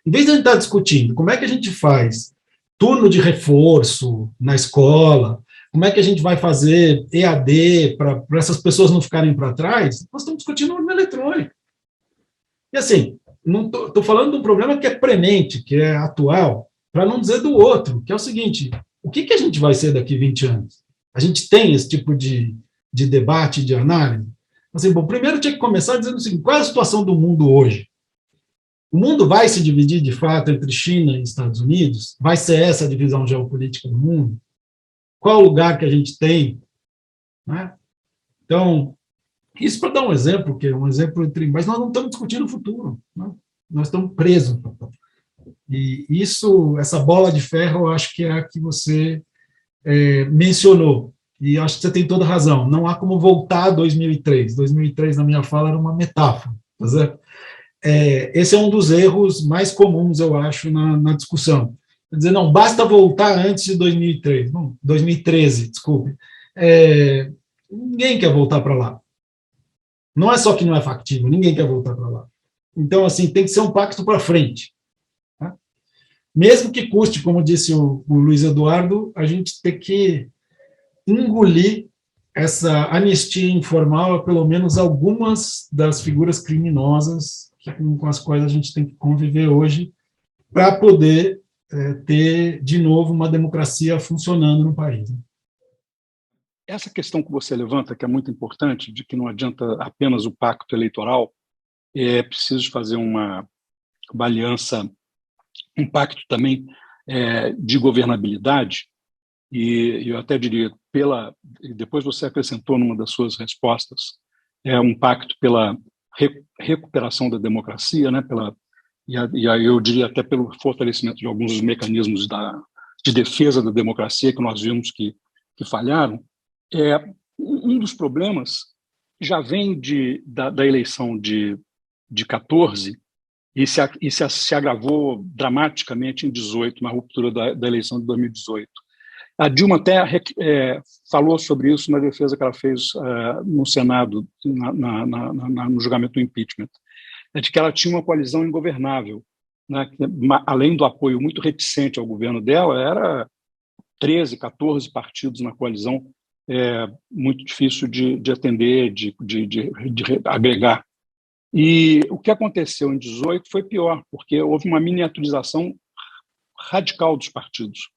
Em vez de a gente estar discutindo como é que a gente faz turno de reforço na escola, como é que a gente vai fazer EAD para essas pessoas não ficarem para trás, nós estamos discutindo urna eletrônica. E assim, não estou falando de um problema que é premente, que é atual, para não dizer do outro, que é o seguinte, o que a gente vai ser daqui 20 anos? A gente tem esse tipo de debate, de análise? Assim, bom, primeiro tinha que começar dizendo o seguinte, qual é a situação do mundo hoje? O mundo vai se dividir, de fato, entre China e Estados Unidos? Vai ser essa a divisão geopolítica do mundo? Qual o lugar que a gente tem? Né? Então, isso para dar um exemplo, que é um exemplo entre... Mas nós não estamos discutindo o futuro. Né? Nós estamos presos. E isso, essa bola de ferro, eu acho que é a que você mencionou. E acho que você tem toda razão. Não há como voltar a 2003. 2003, na minha fala, era uma metáfora. Tá certo? Esse é um dos erros mais comuns, eu acho, na discussão. Quer dizer, não, basta voltar antes de 2003. Não, 2013, desculpe. Ninguém quer voltar para lá. Não é só que não é factível, ninguém quer voltar para lá. Então, assim, tem que ser um pacto para frente. Tá? Mesmo que custe, como disse o Luiz Eduardo, a gente ter que engolir essa anistia informal a pelo menos algumas das figuras criminosas com as quais a gente tem que conviver hoje para poder ter, de novo, uma democracia funcionando no país. Essa questão que você levanta, que é muito importante, de que não adianta apenas o pacto eleitoral, é preciso fazer uma aliança, um pacto também de governabilidade, e eu até diria, depois você acrescentou numa das suas respostas, um pacto pela recuperação da democracia, né, e aí eu diria até pelo fortalecimento de alguns dos mecanismos de defesa da democracia que nós vimos que falharam. Um dos problemas já vem da eleição de 14 e se agravou dramaticamente em 18, na ruptura da eleição de 2018. A Dilma até falou sobre isso na defesa que ela fez no Senado, no julgamento do impeachment, de que ela tinha uma coalizão ingovernável, né? Além do apoio muito reticente ao governo dela, era 13, 14 partidos na coalizão, muito difícil de atender, de agregar. E o que aconteceu em 18 foi pior, porque houve uma miniaturização radical dos partidos.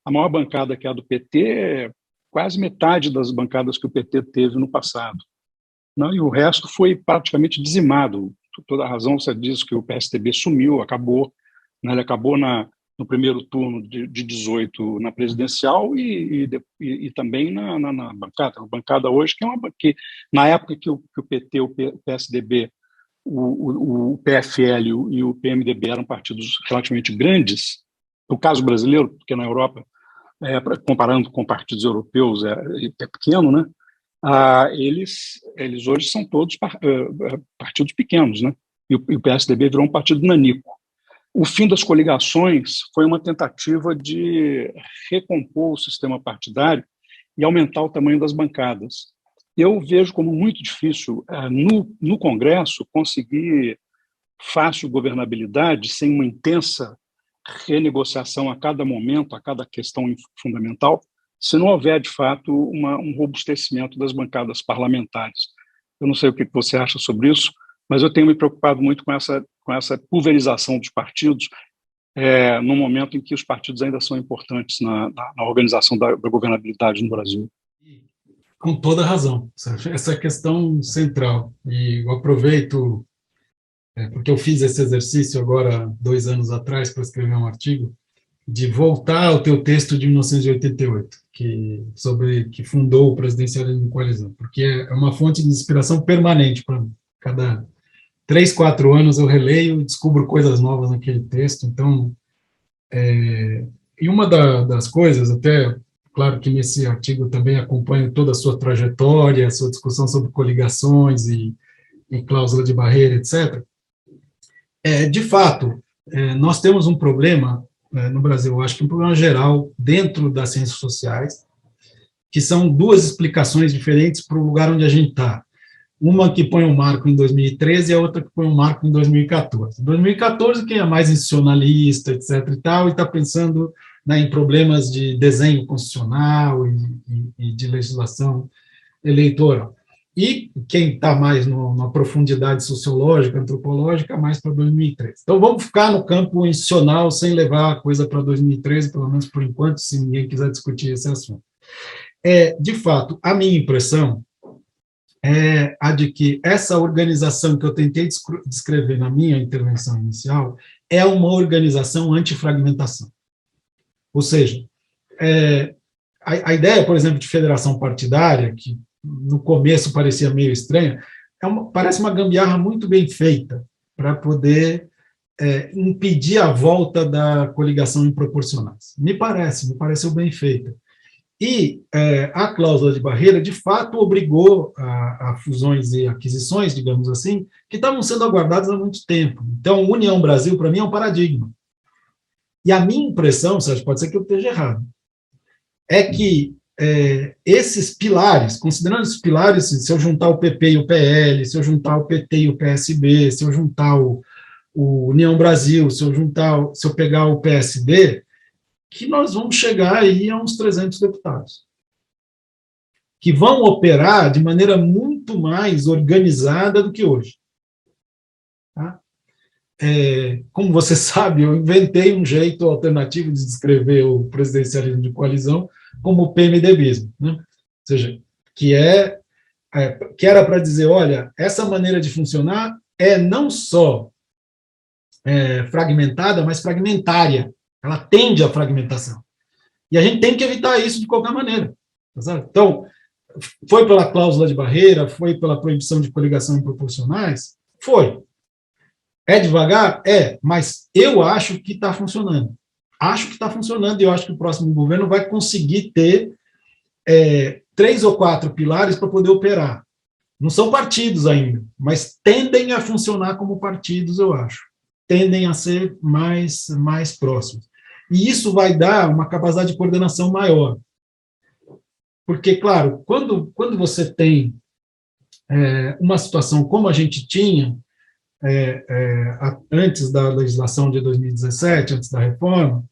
A maior bancada, que é a do PT, é quase metade das bancadas que o PT teve no passado. Não, e o resto foi praticamente dizimado. Toda a razão, você diz que o PSDB sumiu, acabou. Né, ele acabou no primeiro turno de 18 na presidencial e também na bancada. A bancada hoje, que na época que o PT, o PSDB, o PFL e o PMDB eram partidos relativamente grandes, no caso brasileiro, porque na Europa comparando com partidos europeus, é pequeno, né? Eles hoje são todos partidos pequenos, né? E o PSDB virou um partido nanico. O fim das coligações foi uma tentativa de recompor o sistema partidário e aumentar o tamanho das bancadas. Eu vejo como muito difícil, no Congresso, conseguir fácil governabilidade sem uma intensa renegociação a cada momento, a cada questão fundamental, se não houver, de fato, um robustecimento das bancadas parlamentares. Eu não sei o que você acha sobre isso, mas eu tenho me preocupado muito com essa pulverização dos partidos, no momento em que os partidos ainda são importantes na organização da governabilidade no Brasil. Com toda razão, Sérgio. Essa é a questão central. E eu aproveito, porque eu fiz esse exercício agora, 2 anos atrás, para escrever um artigo, de voltar ao teu texto de 1988, que fundou o presidencialismo de coalizão, porque é uma fonte de inspiração permanente para mim. Cada 3, 4 anos eu releio e descubro coisas novas naquele texto. Então, e uma das coisas, até, claro que nesse artigo também acompanho toda a sua trajetória, a sua discussão sobre coligações e cláusula de barreira, etc. De fato, nós temos um problema no Brasil, eu acho que um problema geral dentro das ciências sociais, que são 2 explicações diferentes para o lugar onde a gente está. Uma que põe um marco em 2013 e a outra que põe um marco em 2014. Em 2014, quem é mais institucionalista, etc. e tal, e está pensando em problemas de desenho constitucional e de legislação eleitoral. E quem está mais na profundidade sociológica, antropológica, mais para 2013. Então, vamos ficar no campo institucional sem levar a coisa para 2013, pelo menos por enquanto, se ninguém quiser discutir esse assunto. De fato, a minha impressão é a de que essa organização que eu tentei descrever na minha intervenção inicial é uma organização antifragmentação. Ou seja, a ideia, por exemplo, de federação partidária, que no começo parecia meio estranha, parece uma gambiarra muito bem feita para poder impedir a volta da coligação em proporcionais. Me pareceu bem feita. E a cláusula de barreira, de fato, obrigou a fusões e aquisições, digamos assim, que estavam sendo aguardadas há muito tempo. Então, União Brasil, para mim, é um paradigma. E a minha impressão, Sérgio, pode ser que eu esteja errado, é que esses pilares, considerando esses pilares, se eu juntar o PP e o PL, se eu juntar o PT e o PSB, se eu juntar o União Brasil, se eu pegar o PSD, que nós vamos chegar aí a uns 300 deputados, que vão operar de maneira muito mais organizada do que hoje. Tá? Como você sabe, eu inventei um jeito alternativo de descrever o presidencialismo de coalizão como o PMDBismo, né? Ou seja, que era para dizer, olha, essa maneira de funcionar é não só fragmentada, mas fragmentária. Ela tende à fragmentação. E a gente tem que evitar isso de qualquer maneira. Tá certo? Então, foi pela cláusula de barreira, foi pela proibição de coligação em proporcionais? Foi. É devagar? Mas eu acho que está funcionando. Acho que está funcionando e eu acho que o próximo governo vai conseguir ter 3 ou 4 pilares para poder operar. Não são partidos ainda, mas tendem a funcionar como partidos, eu acho. Tendem a ser mais próximos. E isso vai dar uma capacidade de coordenação maior. Porque, claro, quando você tem uma situação como a gente tinha antes da legislação de 2017, antes da reforma,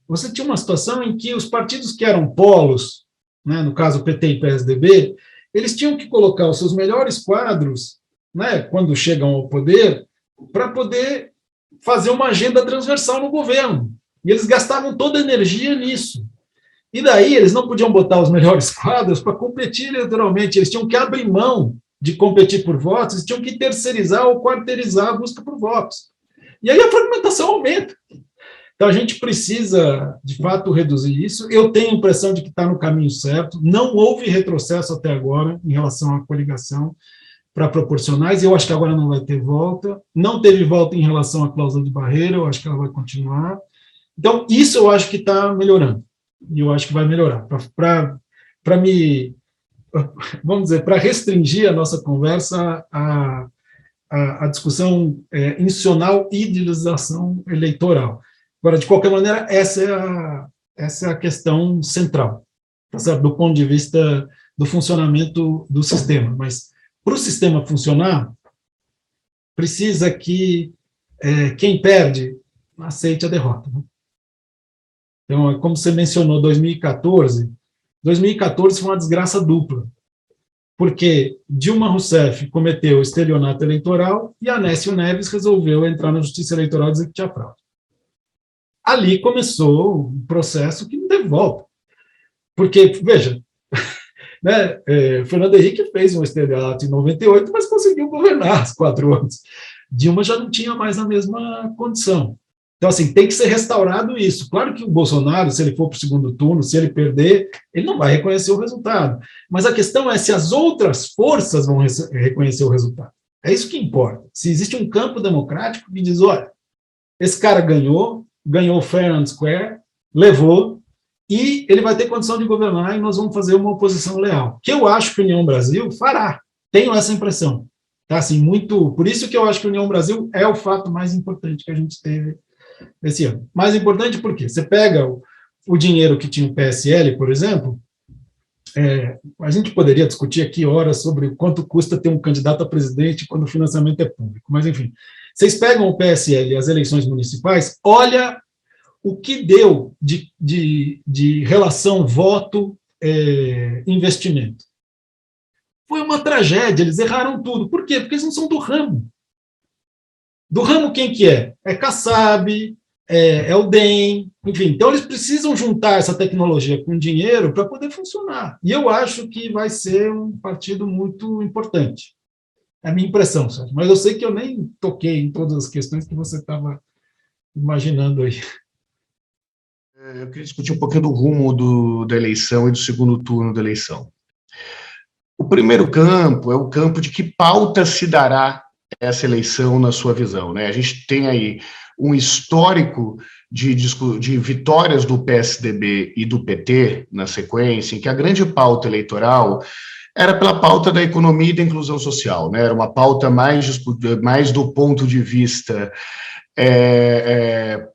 você tinha uma situação em que os partidos que eram polos, né, no caso PT e PSDB, eles tinham que colocar os seus melhores quadros, né, quando chegam ao poder, para poder fazer uma agenda transversal no governo. E eles gastavam toda a energia nisso. E daí eles não podiam botar os melhores quadros para competir eleitoralmente, eles tinham que abrir mão de competir por votos, eles tinham que terceirizar ou quarteirizar a busca por votos. E aí a fragmentação aumenta. Então a gente precisa, de fato, reduzir isso. Eu tenho a impressão de que está no caminho certo, não houve retrocesso até agora em relação à coligação para proporcionais, eu acho que agora não vai ter volta, não teve volta em relação à cláusula de barreira, eu acho que ela vai continuar. Então, isso eu acho que está melhorando. E eu acho que vai melhorar. Para me, vamos dizer, para restringir a nossa conversa a discussão institucional e idealização eleitoral. Agora, de qualquer maneira, essa é a questão central, tá certo? Do ponto de vista do funcionamento do sistema. Mas, para o sistema funcionar, precisa que quem perde aceite a derrota. Né? Então, como você mencionou, 2014 foi uma desgraça dupla, porque Dilma Rousseff cometeu estelionato eleitoral e Aécio Neves resolveu entrar na Justiça Eleitoral e dizer que tinha fraude. Ali começou um processo que não teve volta. Porque, veja, né, Fernando Henrique fez um estelionato em 98, mas conseguiu governar os 4 anos. Dilma já não tinha mais a mesma condição. Então, assim, tem que ser restaurado isso. Claro que o Bolsonaro, se ele for para o segundo turno, se ele perder, ele não vai reconhecer o resultado. Mas a questão é se as outras forças vão reconhecer o resultado. É isso que importa. Se existe um campo democrático que diz, olha, esse cara ganhou fair and square, levou, e ele vai ter condição de governar e nós vamos fazer uma oposição leal. Que eu acho que a União Brasil fará. Tenho essa impressão. Tá, assim, muito, por isso que eu acho que a União Brasil é o fato mais importante que a gente teve esse ano. Mais importante porque você pega o dinheiro que tinha o PSL, por exemplo, a gente poderia discutir aqui horas sobre o quanto custa ter um candidato a presidente quando o financiamento é público, mas enfim, vocês pegam o PSL e as eleições municipais, olha o que deu de relação voto-investimento. Foi uma tragédia, eles erraram tudo. Por quê? Porque eles não são do ramo. Do ramo quem que é? É Kassab, é o DEM, enfim. Então eles precisam juntar essa tecnologia com dinheiro para poder funcionar. E eu acho que vai ser um partido muito importante. É a minha impressão, Sérgio. Mas eu sei que eu nem toquei em todas as questões que você estava imaginando aí. Eu queria discutir um pouquinho do rumo da eleição e do segundo turno da eleição. O primeiro campo é o campo de que pauta se dará essa eleição na sua visão, né? A gente tem aí um histórico de vitórias do PSDB e do PT na sequência, em que a grande pauta eleitoral era pela pauta da economia e da inclusão social, né? Era uma pauta mais do ponto de vista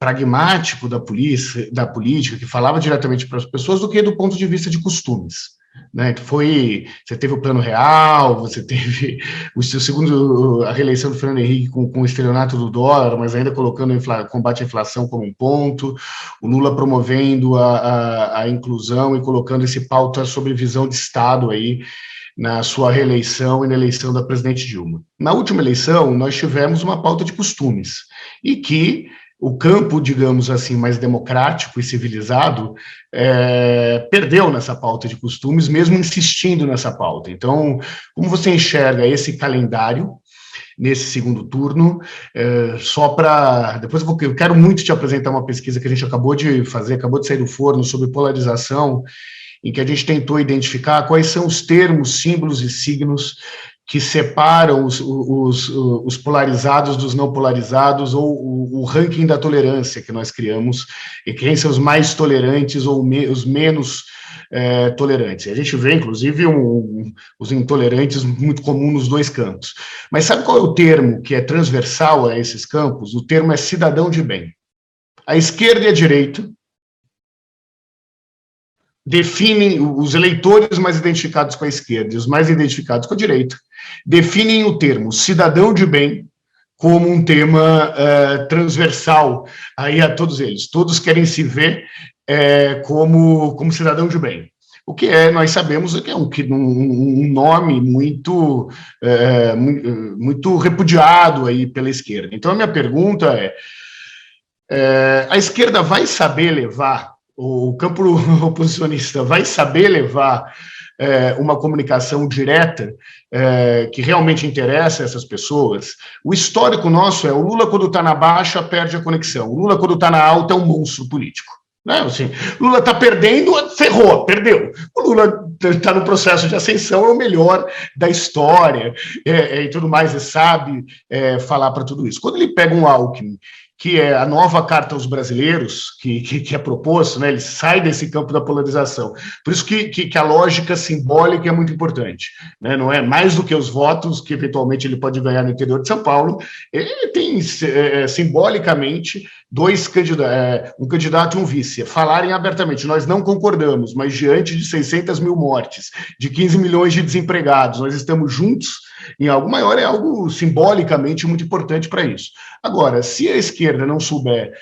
pragmático da política, que falava diretamente para as pessoas, do que do ponto de vista de costumes. Né, que você teve o Plano Real, você teve segundo a reeleição do Fernando Henrique com o estelionato do dólar, mas ainda colocando o combate à inflação como um ponto, o Lula promovendo a inclusão e colocando esse pauta sobre visão de Estado aí na sua reeleição e na eleição da presidente Dilma. Na última eleição, nós tivemos uma pauta de costumes, e que o campo, digamos assim, mais democrático e civilizado, perdeu nessa pauta de costumes, mesmo insistindo nessa pauta. Então, como você enxerga esse calendário nesse segundo turno? Só para... Depois eu quero muito te apresentar uma pesquisa que a gente acabou de sair do forno, sobre polarização, em que a gente tentou identificar quais são os termos, símbolos e signos que separam os polarizados dos não polarizados, ou o ranking da tolerância que nós criamos, e quem são os mais tolerantes ou os menos tolerantes. A gente vê, inclusive, os intolerantes muito comum nos dois campos. Mas sabe qual é o termo que é transversal a esses campos? O termo é cidadão de bem. A esquerda e a direita definem, os eleitores mais identificados com a esquerda e os mais identificados com a direita, definem o termo cidadão de bem como um tema transversal aí a todos eles. Todos querem se ver como cidadão de bem. O que nós sabemos que é um nome muito repudiado aí pela esquerda. Então, a minha pergunta a esquerda vai saber levar, o campo oposicionista vai saber levar uma comunicação direta que realmente interessa essas pessoas? O histórico nosso o Lula, quando está na baixa, perde a conexão. O Lula, quando está na alta, é um monstro político. Né? Assim, Lula está perdendo, ferrou, perdeu. O Lula está no processo de ascensão, é o melhor da história e tudo mais, e sabe falar para tudo isso. Quando ele pega um Alckmin que é a nova carta aos brasileiros, que é proposto, né? Ele sai desse campo da polarização. Por isso que a lógica simbólica é muito importante, né? Não é mais do que os votos que eventualmente ele pode ganhar no interior de São Paulo, ele tem simbolicamente um candidato e um vice, falarem abertamente, nós não concordamos, mas diante de 600 mil mortes, de 15 milhões de desempregados, nós estamos juntos em algo maior, é algo simbolicamente muito importante para isso. Agora, se a esquerda não souber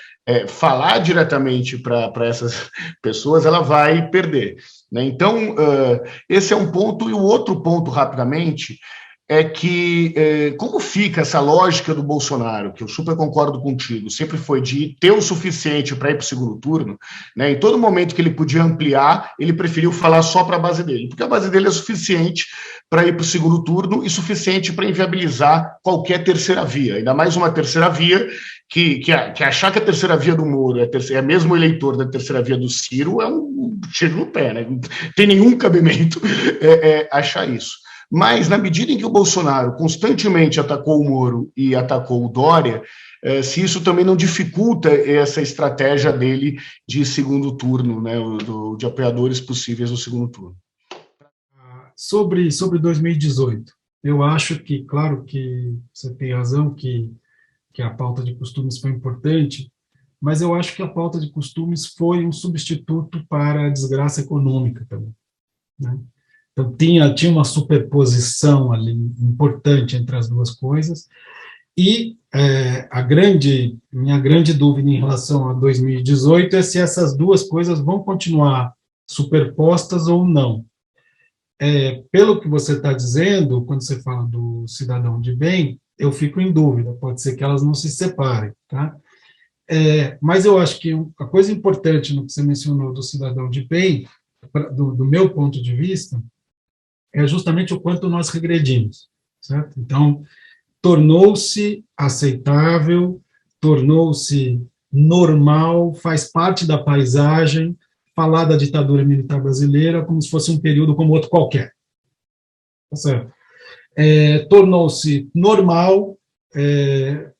falar diretamente para essas pessoas, ela vai perder, né? Então, esse é um ponto, e o outro ponto, rapidamente, é que, como fica essa lógica do Bolsonaro, que eu super concordo contigo, sempre foi de ter o suficiente para ir para o segundo turno, né? Em todo momento que ele podia ampliar, ele preferiu falar só para a base dele, porque a base dele é suficiente para ir para o segundo turno e suficiente para inviabilizar qualquer terceira via, ainda mais uma terceira via que achar que a terceira via do Moro é mesmo o eleitor da terceira via do Ciro é um tiro no pé, né? Não tem nenhum cabimento achar isso. Mas, na medida em que o Bolsonaro constantemente atacou o Moro e atacou o Dória, se isso também não dificulta essa estratégia dele de segundo turno, né, de apoiadores possíveis no segundo turno. Sobre 2018, eu acho que, claro que você tem razão que a pauta de costumes foi importante, mas eu acho que a pauta de costumes foi um substituto para a desgraça econômica também, né? Então, tinha uma superposição ali importante entre as duas coisas, e minha grande dúvida em relação a 2018 é se essas duas coisas vão continuar superpostas ou não. Pelo que você está dizendo, quando você fala do cidadão de bem, eu fico em dúvida, pode ser que elas não se separem, tá? Mas eu acho que a coisa importante no que você mencionou do cidadão de bem, do meu ponto de vista, é justamente o quanto nós regredimos, certo? Então, tornou-se aceitável, tornou-se normal, faz parte da paisagem, falar da ditadura militar brasileira como se fosse um período como outro qualquer. Tá certo? Tornou-se normal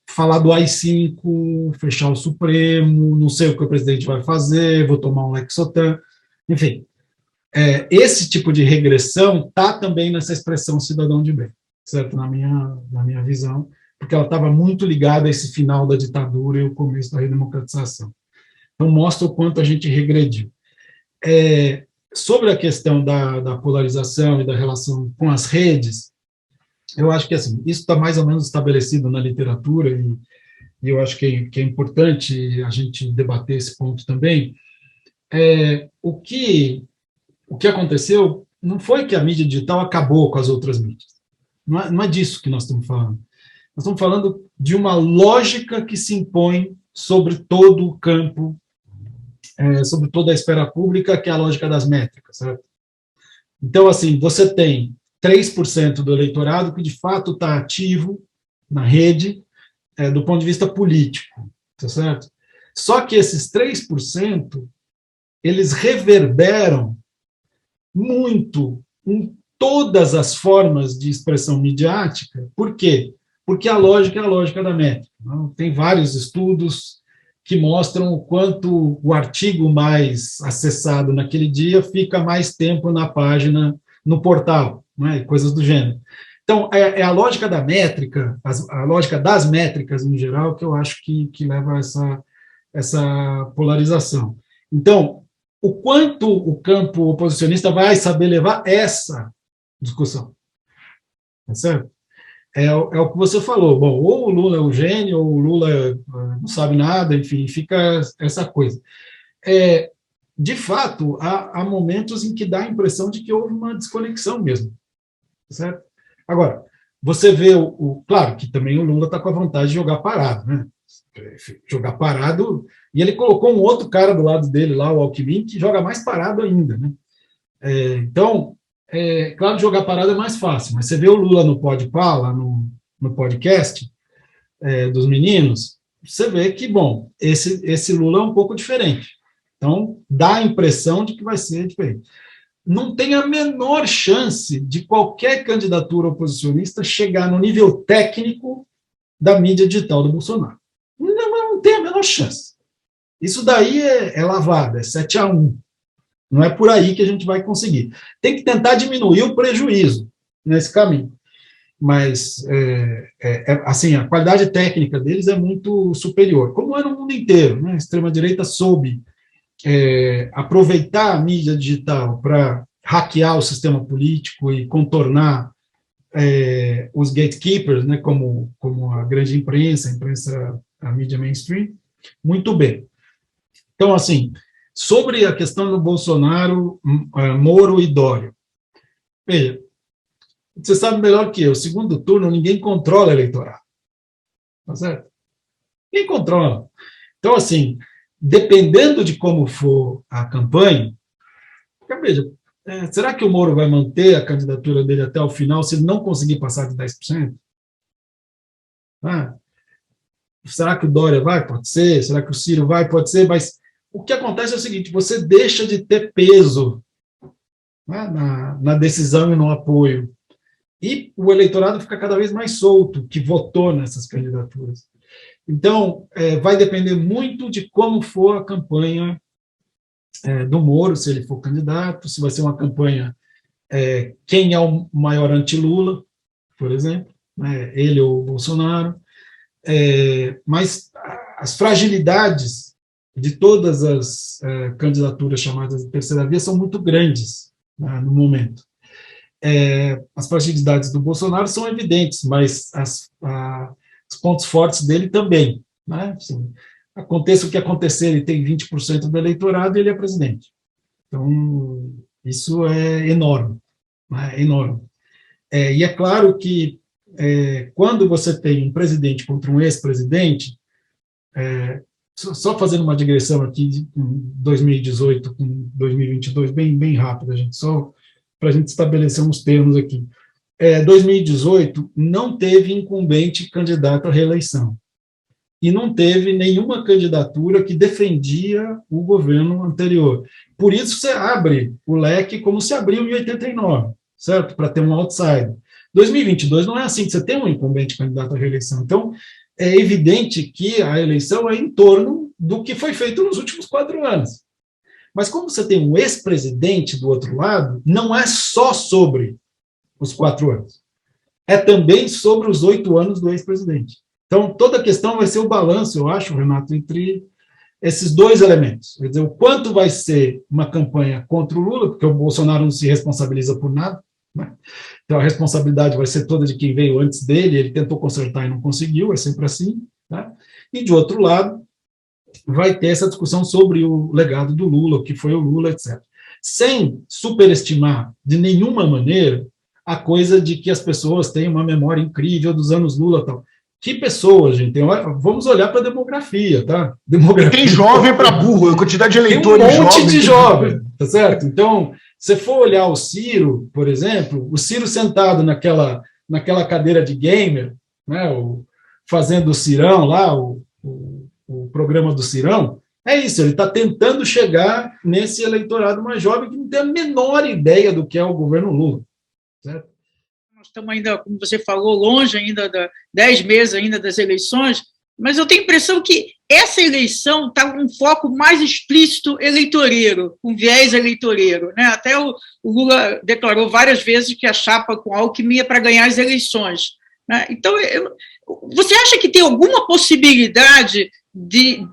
falar do AI-5, fechar o Supremo, não sei o que o presidente vai fazer, vou tomar um Lexotan, enfim. Esse tipo de regressão está também nessa expressão cidadão de bem, certo? Na minha visão, porque ela estava muito ligada a esse final da ditadura e o começo da redemocratização. Então, mostra o quanto a gente regrediu. Sobre a questão da polarização e da relação com as redes, eu acho que assim, isso está mais ou menos estabelecido na literatura, e eu acho que é importante a gente debater esse ponto também. O que aconteceu não foi que a mídia digital acabou com as outras mídias. Não é disso que nós estamos falando. Nós estamos falando de uma lógica que se impõe sobre todo o campo, sobre toda a esfera pública, que é a lógica das métricas, certo? Então, assim, você tem 3% do eleitorado que, de fato, está ativo na rede do ponto de vista político, tá certo? Só que esses 3%, eles reverberam muito em todas as formas de expressão midiática. Por quê? Porque a lógica é a lógica da métrica. Não? Tem vários estudos que mostram o quanto o artigo mais acessado naquele dia fica mais tempo na página, no portal, né? Coisas do gênero. Então, é a lógica da métrica, a lógica das métricas, em geral, que eu acho que leva a essa polarização. Então, o quanto o campo oposicionista vai saber levar essa discussão. Tá certo? É o que você falou. Bom, ou o Lula é o gênio, ou o Lula não sabe nada, enfim, fica essa coisa. De fato, há momentos em que dá a impressão de que houve uma desconexão mesmo. Tá certo? Agora, você vê, claro que também o Lula está com a vontade de jogar parado, né? Jogar parado, e ele colocou um outro cara do lado dele lá, o Alckmin, que joga mais parado ainda, né? Então, claro, jogar parado é mais fácil, mas você vê o Lula no Podpah, lá no podcast dos meninos, você vê que, bom, esse Lula é um pouco diferente. Então, dá a impressão de que vai ser diferente. Não tem a menor chance de qualquer candidatura oposicionista chegar no nível técnico da mídia digital do Bolsonaro. Não tem a menor chance. Isso daí é lavada, é 7-1. Não é por aí que a gente vai conseguir. Tem que tentar diminuir o prejuízo nesse caminho. Mas, assim, a qualidade técnica deles é muito superior, como é no mundo inteiro, né? A extrema-direita soube aproveitar a mídia digital para hackear o sistema político e contornar os gatekeepers, né, como a grande imprensa, a mídia mainstream, muito bem. Então, assim, sobre a questão do Bolsonaro, Moro e Dória, veja, você sabe melhor que eu, segundo turno ninguém controla o eleitorado, tá certo? Ninguém controla. Então, assim, dependendo de como for a campanha, veja, será que o Moro vai manter a candidatura dele até o final se ele não conseguir passar de 10%? Será que o Dória vai? Pode ser. Será que o Ciro vai? Pode ser. Mas o que acontece é o seguinte, você deixa de ter peso, né, na decisão e no apoio. E o eleitorado fica cada vez mais solto, que votou nessas candidaturas. Então, vai depender muito de como for a campanha do Moro, se ele for candidato, se vai ser uma campanha, quem é o maior anti-Lula, por exemplo, né, ele ou o Bolsonaro, mas as fragilidades de todas as candidaturas chamadas de terceira via são muito grandes, né, no momento. As fragilidades do Bolsonaro são evidentes, mas os pontos fortes dele também, né? Assim, aconteça o que acontecer, ele tem 20% do eleitorado e ele é presidente. Então, isso é enorme, né? Enorme. E é claro que, quando você tem um presidente contra um ex-presidente, só fazendo uma digressão aqui de 2018 com 2022, bem rápida, gente, só para a gente estabelecer uns termos aqui. 2018 não teve incumbente candidato à reeleição. E não teve nenhuma candidatura que defendia o governo anterior. Por isso você abre o leque como se abriu em 89, certo? Para ter um outsider. 2022 não é assim, que você tem um incumbente candidato à reeleição. Então, é evidente que a eleição é em torno do que foi feito nos últimos 4 anos. Mas como você tem um ex-presidente do outro lado, não é só sobre os 4 anos. É também sobre os 8 anos do ex-presidente. Então, toda a questão vai ser o balanço, eu acho, Renato, entre esses dois elementos. Quer dizer, o quanto vai ser uma campanha contra o Lula, porque o Bolsonaro não se responsabiliza por nada, né? Então a responsabilidade vai ser toda de quem veio antes dele, ele tentou consertar e não conseguiu, é sempre assim, né? E, de outro lado, vai ter essa discussão sobre o legado do Lula, o que foi o Lula, etc. Sem superestimar, de nenhuma maneira, a coisa de que as pessoas têm uma memória incrível dos anos Lula e tal. Que pessoas, gente? Vamos olhar para a demografia, tá? Tem jovem para burro, a quantidade de eleitores jovens. Tem um monte de jovem, tá certo? Então, se for olhar o Ciro, por exemplo, o Ciro sentado naquela cadeira de gamer, né, fazendo o Cirão lá, o programa do Cirão, é isso, ele está tentando chegar nesse eleitorado mais jovem que não tem a menor ideia do que é o governo Lula, certo? Nós estamos ainda, como você falou, longe ainda, 10 meses ainda das eleições, mas eu tenho a impressão que essa eleição está com um foco mais explícito eleitoreiro, com viés eleitoreiro, né? Até o Lula declarou várias vezes que a chapa com Alckmin ia para ganhar as eleições, né? Então, você acha que tem alguma possibilidade de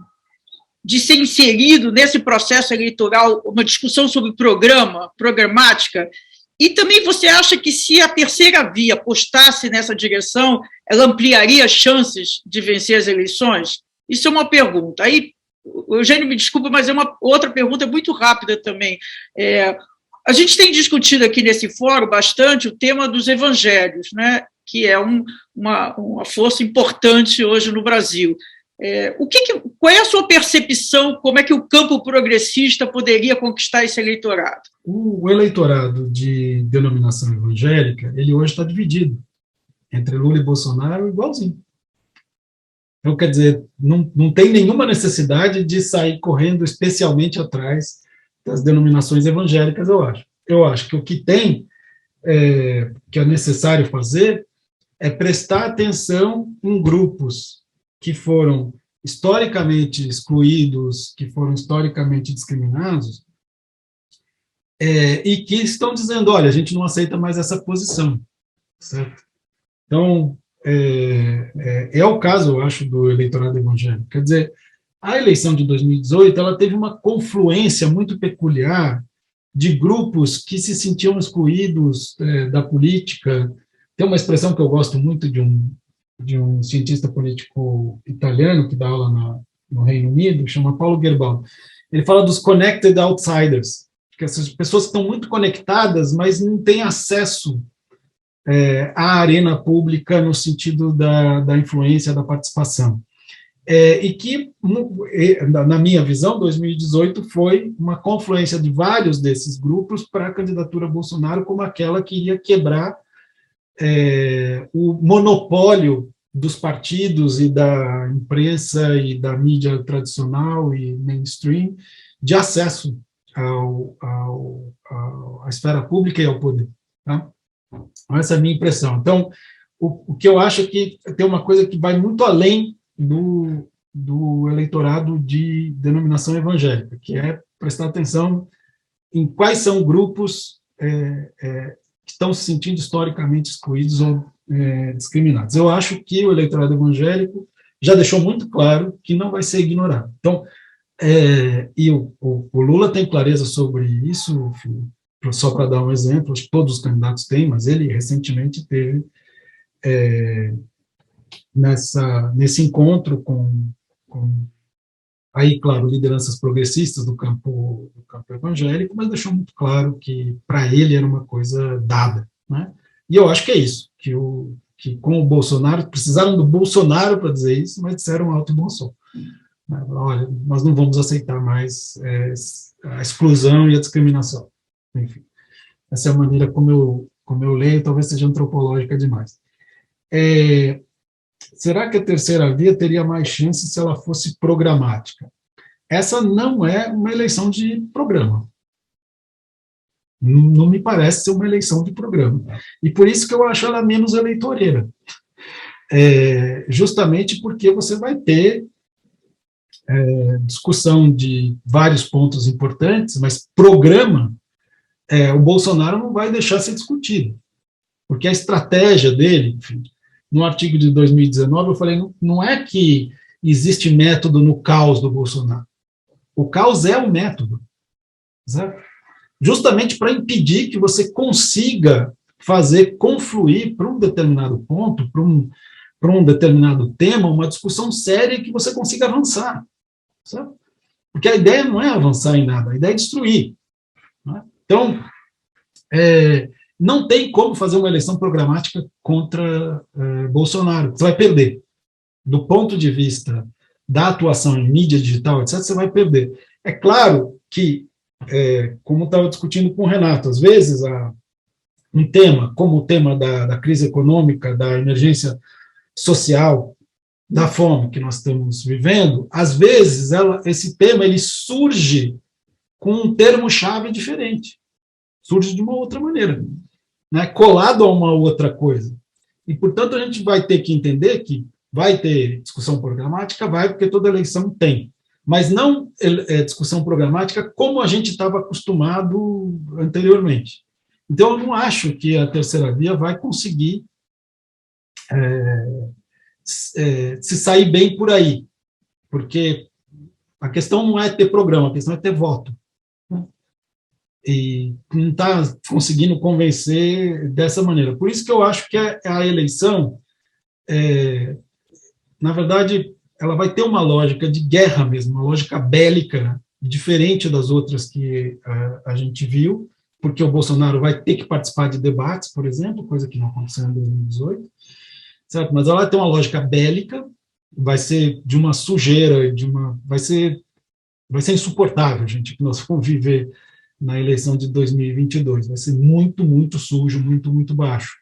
ser inserido nesse processo eleitoral uma discussão sobre programática? E também você acha que se a terceira via apostasse nessa direção, ela ampliaria as chances de vencer as eleições? Isso é uma pergunta. Aí, Eugênio, me desculpa, mas é uma outra pergunta muito rápida também. A gente tem discutido aqui nesse fórum bastante o tema dos evangelhos, né, que é uma força importante hoje no Brasil. Qual é a sua percepção, como é que o campo progressista poderia conquistar esse eleitorado? O eleitorado de denominação evangélica, ele hoje está dividido entre Lula e Bolsonaro igualzinho. Então, quer dizer, não tem nenhuma necessidade de sair correndo especialmente atrás das denominações evangélicas, eu acho. Eu acho que o que que é necessário fazer é prestar atenção em grupos que foram historicamente excluídos, que foram historicamente discriminados, e que estão dizendo, olha, a gente não aceita mais essa posição, certo? Então, é o caso, eu acho, do eleitorado evangélico. Quer dizer, a eleição de 2018, ela teve uma confluência muito peculiar de grupos que se sentiam excluídos da política. Tem uma expressão que eu gosto muito de um cientista político italiano que dá aula no Reino Unido, chama Paulo Gerbaldi. Ele fala dos connected outsiders, que essas pessoas que estão muito conectadas, mas não têm acesso à arena pública no sentido da influência, da participação. E que, na minha visão, 2018 foi uma confluência de vários desses grupos para a candidatura Bolsonaro como aquela que iria quebrar o monopólio dos partidos e da imprensa e da mídia tradicional e mainstream de acesso à esfera pública e ao poder. Tá? Essa é a minha impressão. Então, o que eu acho é que tem uma coisa que vai muito além do eleitorado de denominação evangélica, que é prestar atenção em quais são grupos que estão se sentindo historicamente excluídos ou discriminados. Eu acho que o eleitorado evangélico já deixou muito claro que não vai ser ignorado. Então, e o Lula tem clareza sobre isso, só para dar um exemplo, acho que todos os candidatos têm, mas ele recentemente teve nesse encontro com aí, claro, lideranças progressistas do campo evangélico, mas deixou muito claro que para ele era uma coisa dada, né? E eu acho que é isso, que com o Bolsonaro, precisaram do Bolsonaro para dizer isso, mas disseram alto e bom som. Olha, nós não vamos aceitar mais a exclusão e a discriminação. Enfim, essa é a maneira como eu leio, talvez seja antropológica demais. Será que a terceira via teria mais chance se ela fosse programática? Essa não é uma eleição de programa. Não me parece ser uma eleição de programa. E por isso que eu acho ela menos eleitoreira. Justamente porque você vai ter discussão de vários pontos importantes, mas programa, o Bolsonaro não vai deixar ser discutido. Porque a estratégia dele, enfim, no artigo de 2019, eu falei, não é que existe método no caos do Bolsonaro. O caos é o método. Certo? Justamente para impedir que você consiga fazer confluir para um determinado ponto, para um determinado tema, uma discussão séria que você consiga avançar. Certo? Porque a ideia não é avançar em nada, a ideia é destruir. Né? Então, não tem como fazer uma eleição programática contra Bolsonaro. Você vai perder. Do ponto de vista da atuação em mídia digital, etc., você vai perder. É claro que, como estava discutindo com o Renato, às vezes um tema, como o tema da crise econômica, da emergência social, da fome que nós estamos vivendo, às vezes esse tema ele surge com um termo-chave diferente. Surge de uma outra maneira, né, colado a uma outra coisa. E, portanto, a gente vai ter que entender que vai ter discussão programática, porque toda eleição tem, mas não discussão programática como a gente estava acostumado anteriormente. Então, eu não acho que a terceira via vai conseguir se sair bem por aí, porque a questão não é ter programa, a questão é ter voto. E não está conseguindo convencer dessa maneira. Por isso que eu acho que a eleição, na verdade, ela vai ter uma lógica de guerra mesmo, uma lógica bélica, diferente das outras que a gente viu, porque o Bolsonaro vai ter que participar de debates, por exemplo, coisa que não aconteceu em 2018, certo? Mas ela vai ter uma lógica bélica, vai ser de uma sujeira, vai ser insuportável, gente, que nós vamos viver na eleição de 2022, vai ser muito, muito sujo, muito, muito baixo.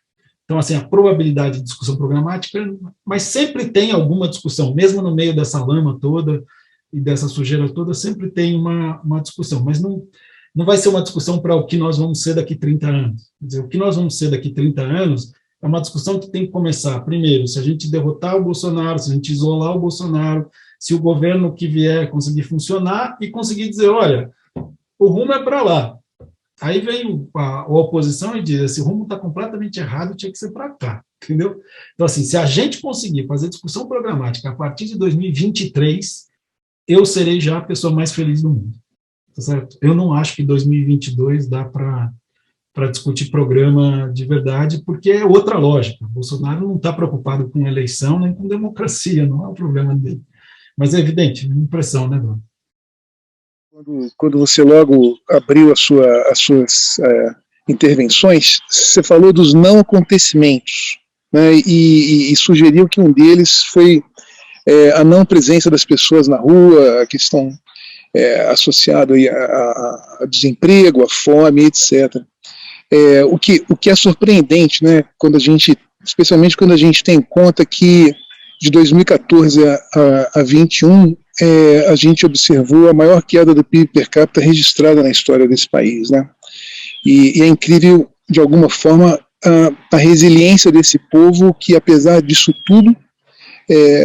Então, assim, a probabilidade de discussão programática, mas sempre tem alguma discussão, mesmo no meio dessa lama toda e dessa sujeira toda, sempre tem uma discussão, mas não vai ser uma discussão para o que nós vamos ser daqui 30 anos. Quer dizer, o que nós vamos ser daqui 30 anos é uma discussão que tem que começar, primeiro, se a gente derrotar o Bolsonaro, se a gente isolar o Bolsonaro, se o governo que vier conseguir funcionar e conseguir dizer, olha, o rumo é para lá. Aí vem a oposição e diz, esse rumo está completamente errado, tinha que ser para cá, entendeu? Então, assim, se a gente conseguir fazer discussão programática a partir de 2023, eu serei já a pessoa mais feliz do mundo, tá certo? Eu não acho que 2022 dá para discutir programa de verdade, porque é outra lógica. O Bolsonaro não está preocupado com eleição nem com democracia, não é o problema dele. Mas é evidente, impressão, né, Bruno? Quando você logo abriu as suas intervenções, você falou dos não acontecimentos, né, e sugeriu que um deles foi a não presença das pessoas na rua, a questão associada a desemprego, a fome, etc. O que é surpreendente, né, especialmente quando a gente tem em conta que de 2014 a 21, a gente observou a maior queda do PIB per capita registrada na história desse país, né? E é incrível, de alguma forma, a resiliência desse povo que, apesar disso tudo,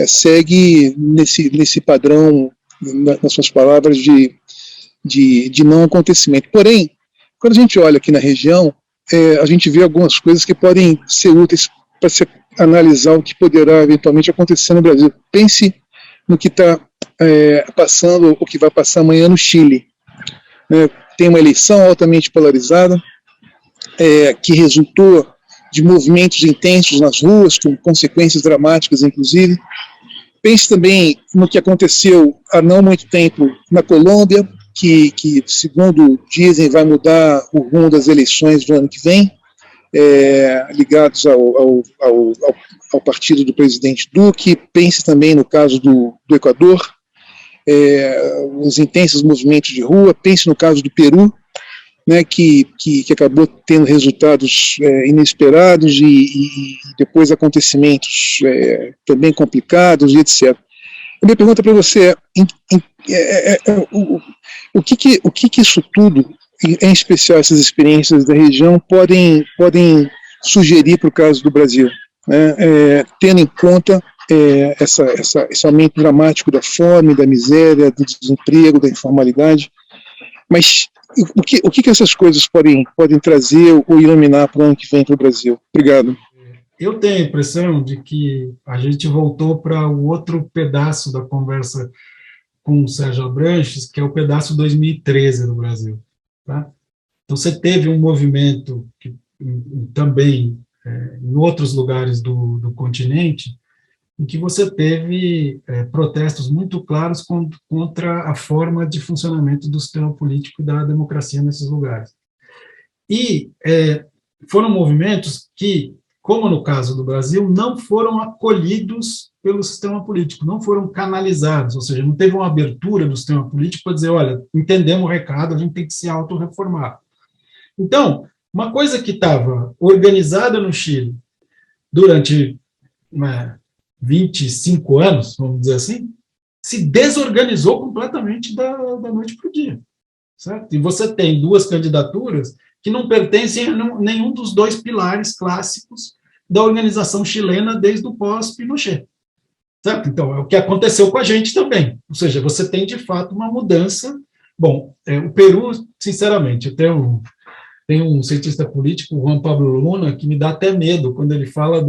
segue nesse padrão, nas suas palavras, de não acontecimento. Porém, quando a gente olha aqui na região, a gente vê algumas coisas que podem ser úteis para se analisar o que poderá eventualmente acontecer no Brasil. Pense no que está passando, o que vai passar amanhã no Chile. Tem uma eleição altamente polarizada, que resultou de movimentos intensos nas ruas, com consequências dramáticas, inclusive. Pense também no que aconteceu há não muito tempo na Colômbia, que segundo dizem, vai mudar o rumo das eleições do ano que vem, ligados ao partido do presidente Duque. Pense também no caso do Equador, os intensos movimentos de rua. Pense no caso do Peru, né, que acabou tendo resultados inesperados e depois acontecimentos também complicados e etc. A minha pergunta para você o que isso tudo, em especial essas experiências da região, podem sugerir para o caso do Brasil, né, tendo em conta esse aumento dramático da fome, da miséria, do desemprego, da informalidade. Mas o que essas coisas podem trazer ou iluminar para o ano que vem para o Brasil? Obrigado. Eu tenho a impressão de que a gente voltou para o outro pedaço da conversa com o Sérgio Abranches, que é o pedaço 2013 no Brasil. Tá? Então, você teve um movimento que, também em outros lugares do continente, em que você teve protestos muito claros contra a forma de funcionamento do sistema político e da democracia nesses lugares. E foram movimentos que, como no caso do Brasil, não foram acolhidos pelo sistema político, não foram canalizados, ou seja, não teve uma abertura do sistema político para dizer, olha, entendemos o recado, a gente tem que se autorreformar. Então, uma coisa que estava organizada no Chile durante 25 anos, vamos dizer assim, se desorganizou completamente da noite para o dia, certo? E você tem duas candidaturas que não pertencem a nenhum dos dois pilares clássicos da organização chilena desde o pós-Pinochet, certo? Então, é o que aconteceu com a gente também, ou seja, você tem, de fato, uma mudança. Bom, o Peru, sinceramente, eu tenho um cientista político, Juan Pablo Luna, que me dá até medo quando ele fala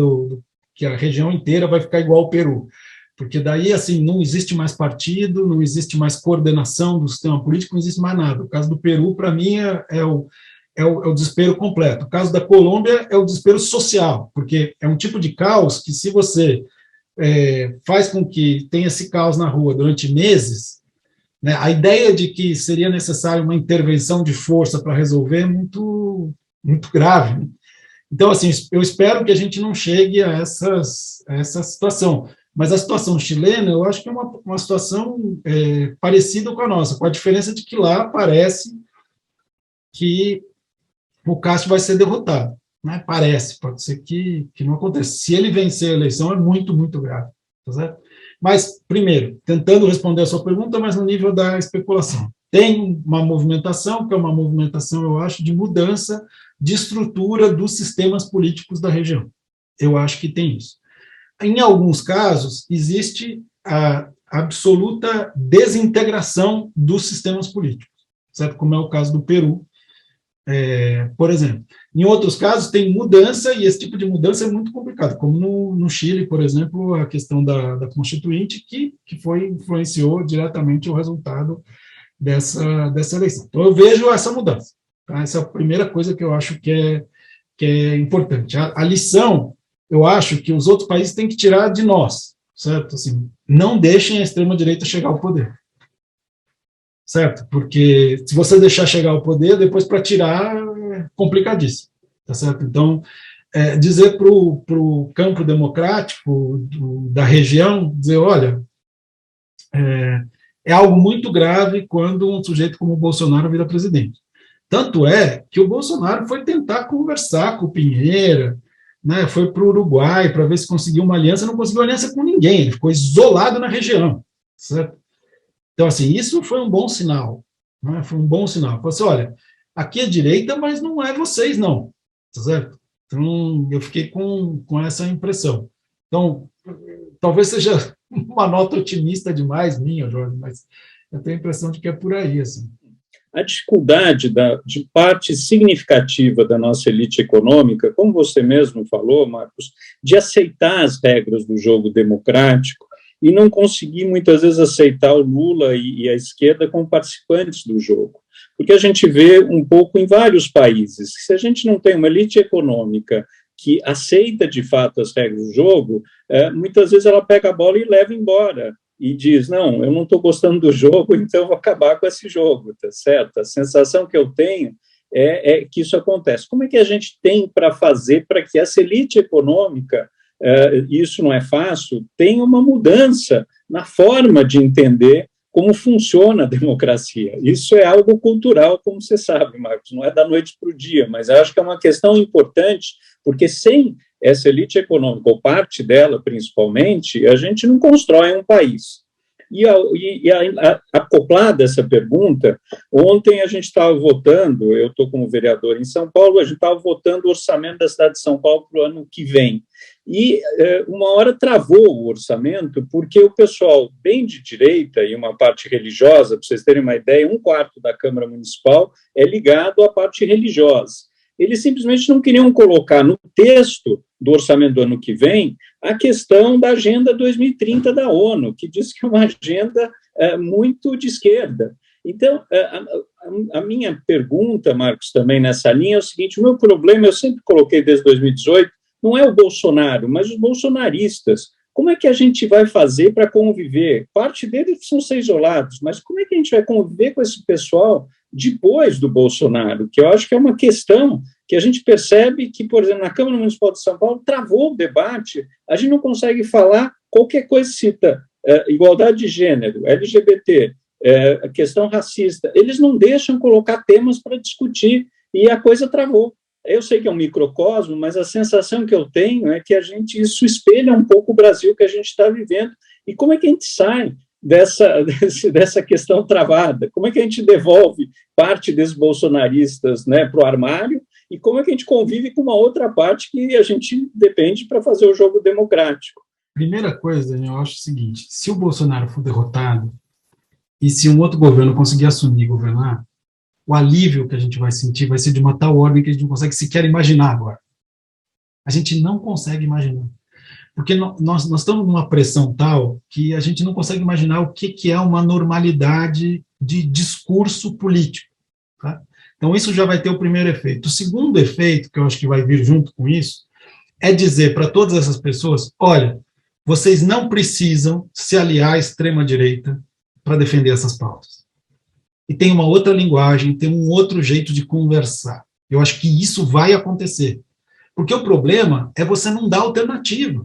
que a região inteira vai ficar igual ao Peru, porque daí, assim, não existe mais partido, não existe mais coordenação do sistema político, não existe mais nada. O caso do Peru, para mim, é o desespero completo. O caso da Colômbia é o desespero social, porque é um tipo de caos que, se você faz com que tenha esse caos na rua durante meses, né, a ideia de que seria necessário uma intervenção de força para resolver é muito, muito grave, né? Então, assim, eu espero que a gente não chegue a essa situação. Mas a situação chilena, eu acho que é uma situação parecida com a nossa, com a diferença de que lá parece que o Castro vai ser derrotado. Né? Parece, pode ser que não aconteça. Se ele vencer a eleição, é muito, muito grave. Tá certo? Mas, primeiro, tentando responder a sua pergunta, mas no nível da especulação. Tem uma movimentação, que é uma movimentação, eu acho, de mudança de estrutura dos sistemas políticos da região. Eu acho que tem isso. Em alguns casos, existe absoluta desintegração dos sistemas políticos, certo? Como é o caso do Peru, por exemplo. Em outros casos, tem mudança, e esse tipo de mudança é muito complicado, como no Chile, por exemplo, a questão da Constituinte, que influenciou diretamente o resultado dessa eleição. Então, eu vejo essa mudança. Tá? Essa é a primeira coisa que eu acho que é importante. A lição, eu acho que os outros países têm que tirar de nós, certo? Assim, não deixem a extrema-direita chegar ao poder. Certo? Porque se você deixar chegar ao poder, depois para tirar é complicadíssimo. Tá certo? Então, dizer para o campo democrático da região, dizer, olha, é algo muito grave quando um sujeito como o Bolsonaro vira presidente. Tanto é que o Bolsonaro foi tentar conversar com o Pinheira, né, foi para o Uruguai para ver se conseguiu uma aliança, não conseguiu aliança com ninguém, ele ficou isolado na região. Certo? Então, assim, isso foi um bom sinal. Né? Foi um bom sinal. Falei assim, olha, aqui é direita, mas não é vocês, não. Tá certo? Então, eu fiquei com essa impressão. Então, talvez seja uma nota otimista demais minha, Jorge, mas eu tenho a impressão de que é por aí, assim. A dificuldade de parte significativa da nossa elite econômica, como você mesmo falou, Marcos, de aceitar as regras do jogo democrático e não conseguir, muitas vezes, aceitar o Lula e a esquerda como participantes do jogo. Porque a gente vê um pouco em vários países, que se a gente não tem uma elite econômica que aceita, de fato, as regras do jogo, muitas vezes ela pega a bola e leva embora, e diz, não, eu não estou gostando do jogo, então eu vou acabar com esse jogo, tá certo? A sensação que eu tenho é que isso acontece. Como é que a gente tem para fazer para que essa elite econômica, isso não é fácil, tenha uma mudança na forma de entender como funciona a democracia? Isso é algo cultural, como você sabe, Marcos, não é da noite para o dia, mas eu acho que é uma questão importante, porque sem essa elite econômica, ou parte dela, principalmente, a gente não constrói um país. E acoplada essa pergunta, ontem a gente estava votando, eu estou como vereador em São Paulo, a gente estava votando o orçamento da cidade de São Paulo para o ano que vem. E uma hora travou o orçamento, porque o pessoal bem de direita e uma parte religiosa, para vocês terem uma ideia, 1/4 da Câmara Municipal é ligado à parte religiosa. Eles simplesmente não queriam colocar no texto do orçamento do ano que vem a questão da Agenda 2030 da ONU, que diz que é uma agenda muito de esquerda. Então, a minha pergunta, Marcos, também nessa linha é o seguinte, o meu problema, eu sempre coloquei desde 2018, não é o Bolsonaro, mas os bolsonaristas. Como é que a gente vai fazer para conviver? Parte deles precisam ser isolados, mas como é que a gente vai conviver com esse pessoal depois do Bolsonaro? Que eu acho que é uma questão que a gente percebe que, por exemplo, na Câmara Municipal de São Paulo, travou o debate, a gente não consegue falar, qualquer coisa cita igualdade de gênero, LGBT, a questão racista, eles não deixam colocar temas para discutir, e a coisa travou. Eu sei que é um microcosmo, mas a sensação que eu tenho é que isso espelha um pouco o Brasil que a gente está vivendo. E como é que a gente sai dessa questão travada? Como é que a gente devolve parte desses bolsonaristas, né, para o armário? E como é que a gente convive com uma outra parte que a gente depende para fazer o jogo democrático? Primeira coisa, eu acho o seguinte, se o Bolsonaro for derrotado e se um outro governo conseguir assumir e governar, o alívio que a gente vai sentir vai ser de uma tal ordem que a gente não consegue sequer imaginar agora. A gente não consegue imaginar. Porque nós estamos numa pressão tal que a gente não consegue imaginar o que é uma normalidade de discurso político. Tá? Então, isso já vai ter o primeiro efeito. O segundo efeito, que eu acho que vai vir junto com isso, é dizer para todas essas pessoas, olha, vocês não precisam se aliar à extrema-direita para defender essas pautas. E tem uma outra linguagem, tem um outro jeito de conversar. Eu acho que isso vai acontecer. Porque o problema é você não dar alternativa.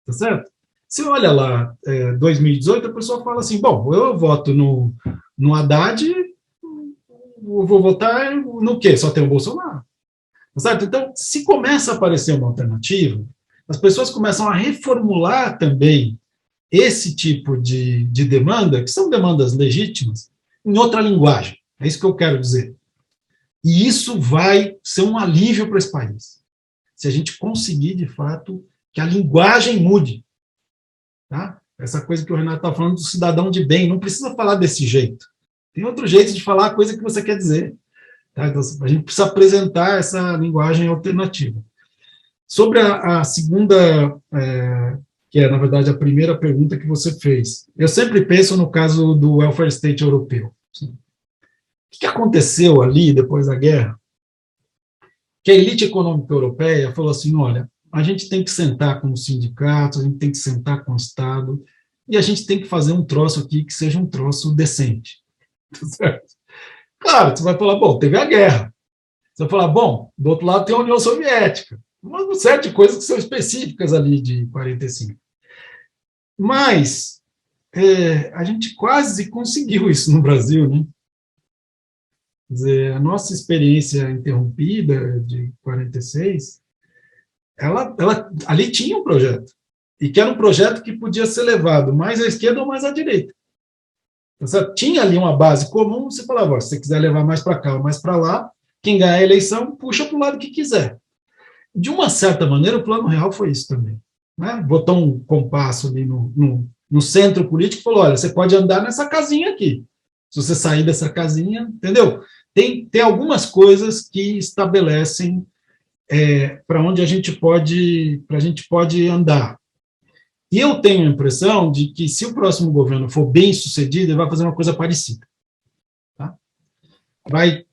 Tá certo? Você olha lá, 2018, a pessoa fala assim, bom, eu voto no Haddad, eu vou votar no quê? Só tem o Bolsonaro. Tá certo? Então, se começa a aparecer uma alternativa, as pessoas começam a reformular também esse tipo de demanda, que são demandas legítimas, em outra linguagem. É isso que eu quero dizer. E isso vai ser um alívio para esse país. Se a gente conseguir, de fato, que a linguagem mude. Tá? Essa coisa que o Renato está falando do cidadão de bem, não precisa falar desse jeito. Tem outro jeito de falar a coisa que você quer dizer. Tá? Então, a gente precisa apresentar essa linguagem alternativa. Sobre a segunda, que é, na verdade, a primeira pergunta que você fez, eu sempre penso no caso do welfare state europeu. O que aconteceu ali, depois da guerra? Que a elite econômica europeia falou assim, olha, a gente tem que sentar com os sindicatos, a gente tem que sentar com o Estado, e a gente tem que fazer um troço aqui que seja um troço decente. Certo? Claro, você vai falar, bom, teve a guerra. Você vai falar, bom, do outro lado tem a União Soviética. Uma série de coisas que são específicas ali de 45. Mas a gente quase conseguiu isso no Brasil, né? Quer dizer, a nossa experiência interrompida de 46, ela ali tinha um projeto, e que era um projeto que podia ser levado mais à esquerda ou mais à direita. Então, tinha ali uma base comum, você falava, se você quiser levar mais para cá ou mais para lá, quem ganhar a eleição puxa para o lado que quiser. De uma certa maneira, o Plano Real foi isso também. Né? Botou um compasso ali no centro político e falou, olha, você pode andar nessa casinha aqui. Se você sair dessa casinha, entendeu? Tem algumas coisas que estabelecem para onde a gente pode andar. E eu tenho a impressão de que, se o próximo governo for bem sucedido, ele vai fazer uma coisa parecida. Tá? Vai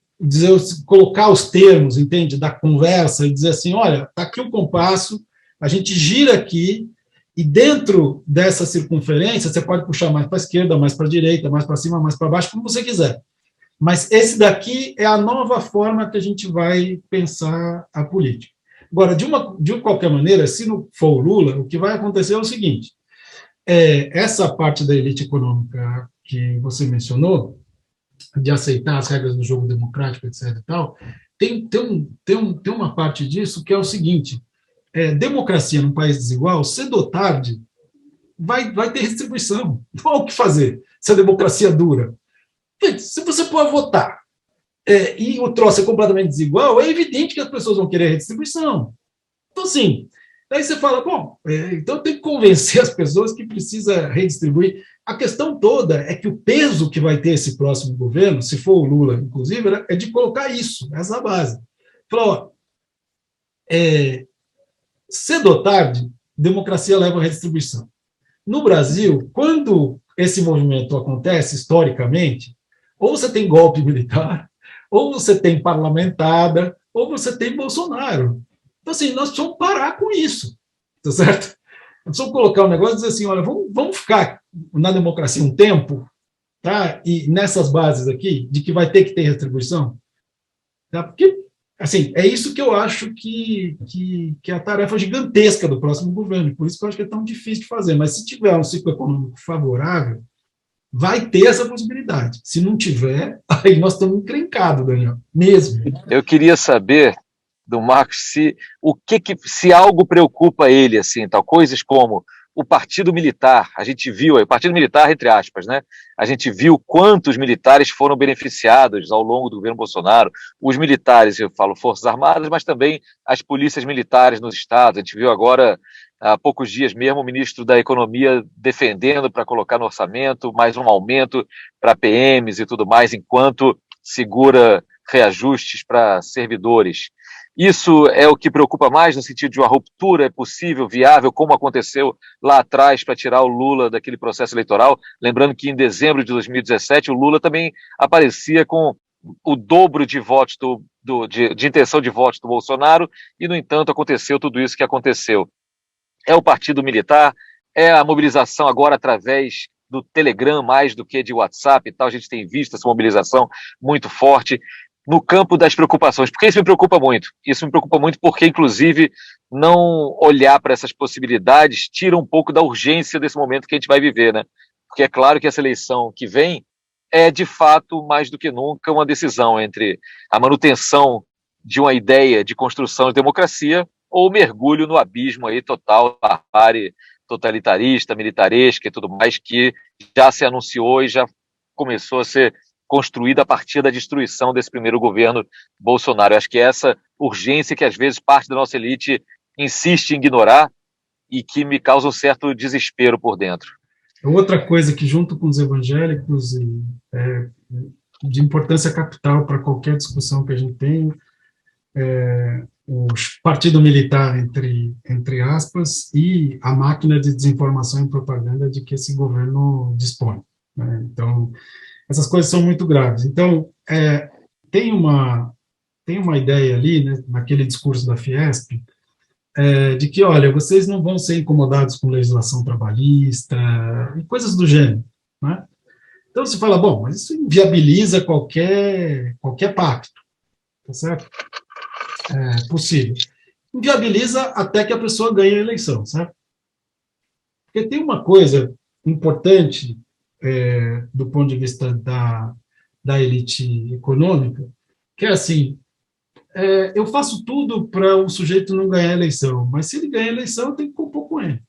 colocar os termos, entende, da conversa e dizer assim, olha, está aqui o compasso, a gente gira aqui, e dentro dessa circunferência, você pode puxar mais para a esquerda, mais para a direita, mais para cima, mais para baixo, como você quiser. Mas esse daqui é a nova forma que a gente vai pensar a política. Agora, de qualquer maneira, se não for o Lula, o que vai acontecer é o seguinte, essa parte da elite econômica que você mencionou, de aceitar as regras do jogo democrático, etc. e tal, tem uma parte disso que é o seguinte, democracia num país desigual, cedo ou tarde, vai ter redistribuição. Não há o que fazer se a democracia dura. Se você pode votar e o troço é completamente desigual, é evidente que as pessoas vão querer redistribuição. Então, assim, daí você fala, bom, então tem que convencer as pessoas que precisa redistribuir. A questão toda é que o peso que vai ter esse próximo governo, se for o Lula, inclusive, é de colocar isso, essa base. Falar, cedo ou tarde, democracia leva a redistribuição. No Brasil, quando esse movimento acontece, historicamente, ou você tem golpe militar, ou você tem parlamentada, ou você tem Bolsonaro. Então, assim, nós precisamos parar com isso, tá certo? Nós precisamos colocar um negócio e dizer assim, olha, vamos ficar na democracia um tempo, tá? E nessas bases aqui, de que vai ter que ter redistribuição, tá? Porque, assim, é isso que eu acho que é a tarefa gigantesca do próximo governo, por isso que eu acho que é tão difícil de fazer, mas se tiver um ciclo econômico favorável, vai ter essa possibilidade. Se não tiver, aí nós estamos encrencados, Daniel, mesmo. Eu queria saber do Marcos se algo preocupa ele, assim, tal, coisas como o Partido Militar, a gente viu, o Partido Militar, entre aspas, né? A gente viu quantos militares foram beneficiados ao longo do governo Bolsonaro, os militares, eu falo Forças Armadas, mas também as polícias militares nos estados. A gente viu agora, há poucos dias mesmo, o ministro da Economia defendendo para colocar no orçamento mais um aumento para PMs e tudo mais, enquanto segura reajustes para servidores. Isso é o que preocupa mais no sentido de uma ruptura possível, viável, como aconteceu lá atrás para tirar o Lula daquele processo eleitoral. Lembrando que em dezembro de 2017 o Lula também aparecia com o dobro de votos de intenção de votos do Bolsonaro e, no entanto, aconteceu tudo isso que aconteceu. É o Partido Militar, é a mobilização agora através do Telegram mais do que de WhatsApp e tal. A gente tem visto essa mobilização muito forte no campo das preocupações, porque isso me preocupa muito. Isso me preocupa muito porque, inclusive, não olhar para essas possibilidades tira um pouco da urgência desse momento que a gente vai viver, né? Porque é claro que essa eleição que vem é, de fato, mais do que nunca, uma decisão entre a manutenção de uma ideia de construção de democracia ou o mergulho no abismo aí total, barbárie, totalitarista, militaresca e tudo mais, que já se anunciou e já começou a ser construída a partir da destruição desse primeiro governo Bolsonaro. Eu acho que essa urgência que, às vezes, parte da nossa elite insiste em ignorar e que me causa um certo desespero por dentro. Outra coisa que, junto com os evangélicos, é de importância capital para qualquer discussão que a gente tem, o partido militar, entre aspas, e a máquina de desinformação e propaganda de que esse governo dispõe, né? Então, essas coisas são muito graves. Então, tem uma ideia ali, né, naquele discurso da Fiesp, de que, olha, vocês não vão ser incomodados com legislação trabalhista e coisas do gênero, né? Então, se fala, bom, mas isso inviabiliza qualquer pacto, tá certo? Possível. Inviabiliza até que a pessoa ganhe a eleição, certo? Porque tem uma coisa importante do ponto de vista da elite econômica, que é assim, eu faço tudo para um sujeito não ganhar a eleição, mas se ele ganhar a eleição, eu tenho que compor com ele.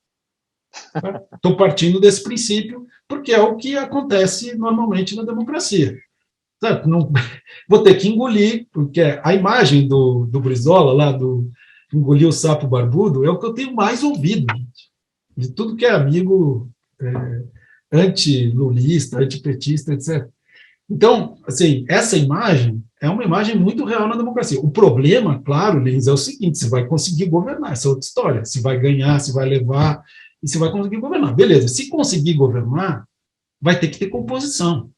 Estou partindo desse princípio, porque é o que acontece normalmente na democracia. Certo? Não, vou ter que engolir, porque a imagem do Brizola, lá, do engolir o sapo barbudo, é o que eu tenho mais ouvido, gente, de tudo que é amigo anti-lulista, antipetista, etc. Então, assim, essa imagem é uma imagem muito real na democracia. O problema, claro, Lins, é o seguinte: você vai conseguir governar, essa é outra história. Se vai ganhar, se vai levar, e se vai conseguir governar. Beleza, se conseguir governar, vai ter que ter composição.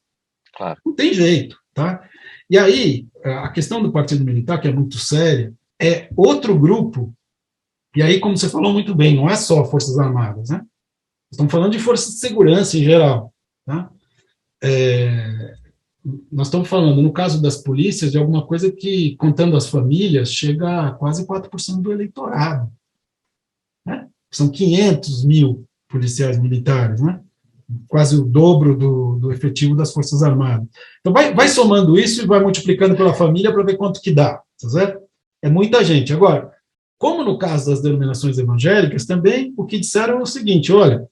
Claro. Não tem jeito, tá? E aí, a questão do partido militar, que é muito séria, é outro grupo, e aí, como você falou muito bem, não é só Forças Armadas, né? Estamos falando de forças de segurança em geral, tá? Nós estamos falando, no caso das polícias, de alguma coisa que, contando as famílias, chega a quase 4% do eleitorado, né? São 500 mil policiais militares, né? Quase o dobro do efetivo das Forças Armadas. Então, vai somando isso e vai multiplicando pela família para ver quanto que dá, tá certo? É muita gente. Agora, como no caso das denominações evangélicas, também o que disseram é o seguinte: olha,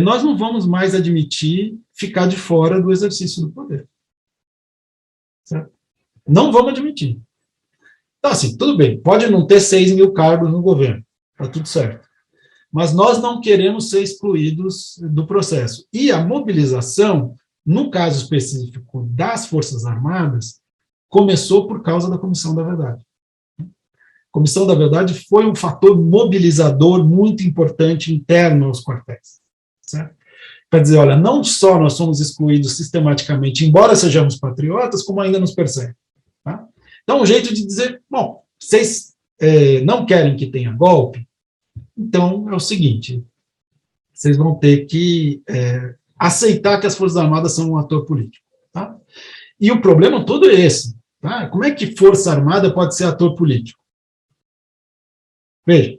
nós não vamos mais admitir ficar de fora do exercício do poder. Certo? Não vamos admitir. Então, assim, tudo bem, pode não ter 6 mil cargos no governo, está tudo certo. Mas nós não queremos ser excluídos do processo. E a mobilização, no caso específico das Forças Armadas, começou por causa da Comissão da Verdade. A Comissão da Verdade foi um fator mobilizador muito importante interno aos quartéis. Certo? Para dizer, olha, não só nós somos excluídos sistematicamente, embora sejamos patriotas, como ainda nos perseguem. Tá? Então, um jeito de dizer, bom, vocês não querem que tenha golpe, então, é o seguinte, vocês vão ter que aceitar que as Forças Armadas são um ator político. Tá? E o problema todo é esse. Tá? Como é que Força Armada pode ser ator político? Veja,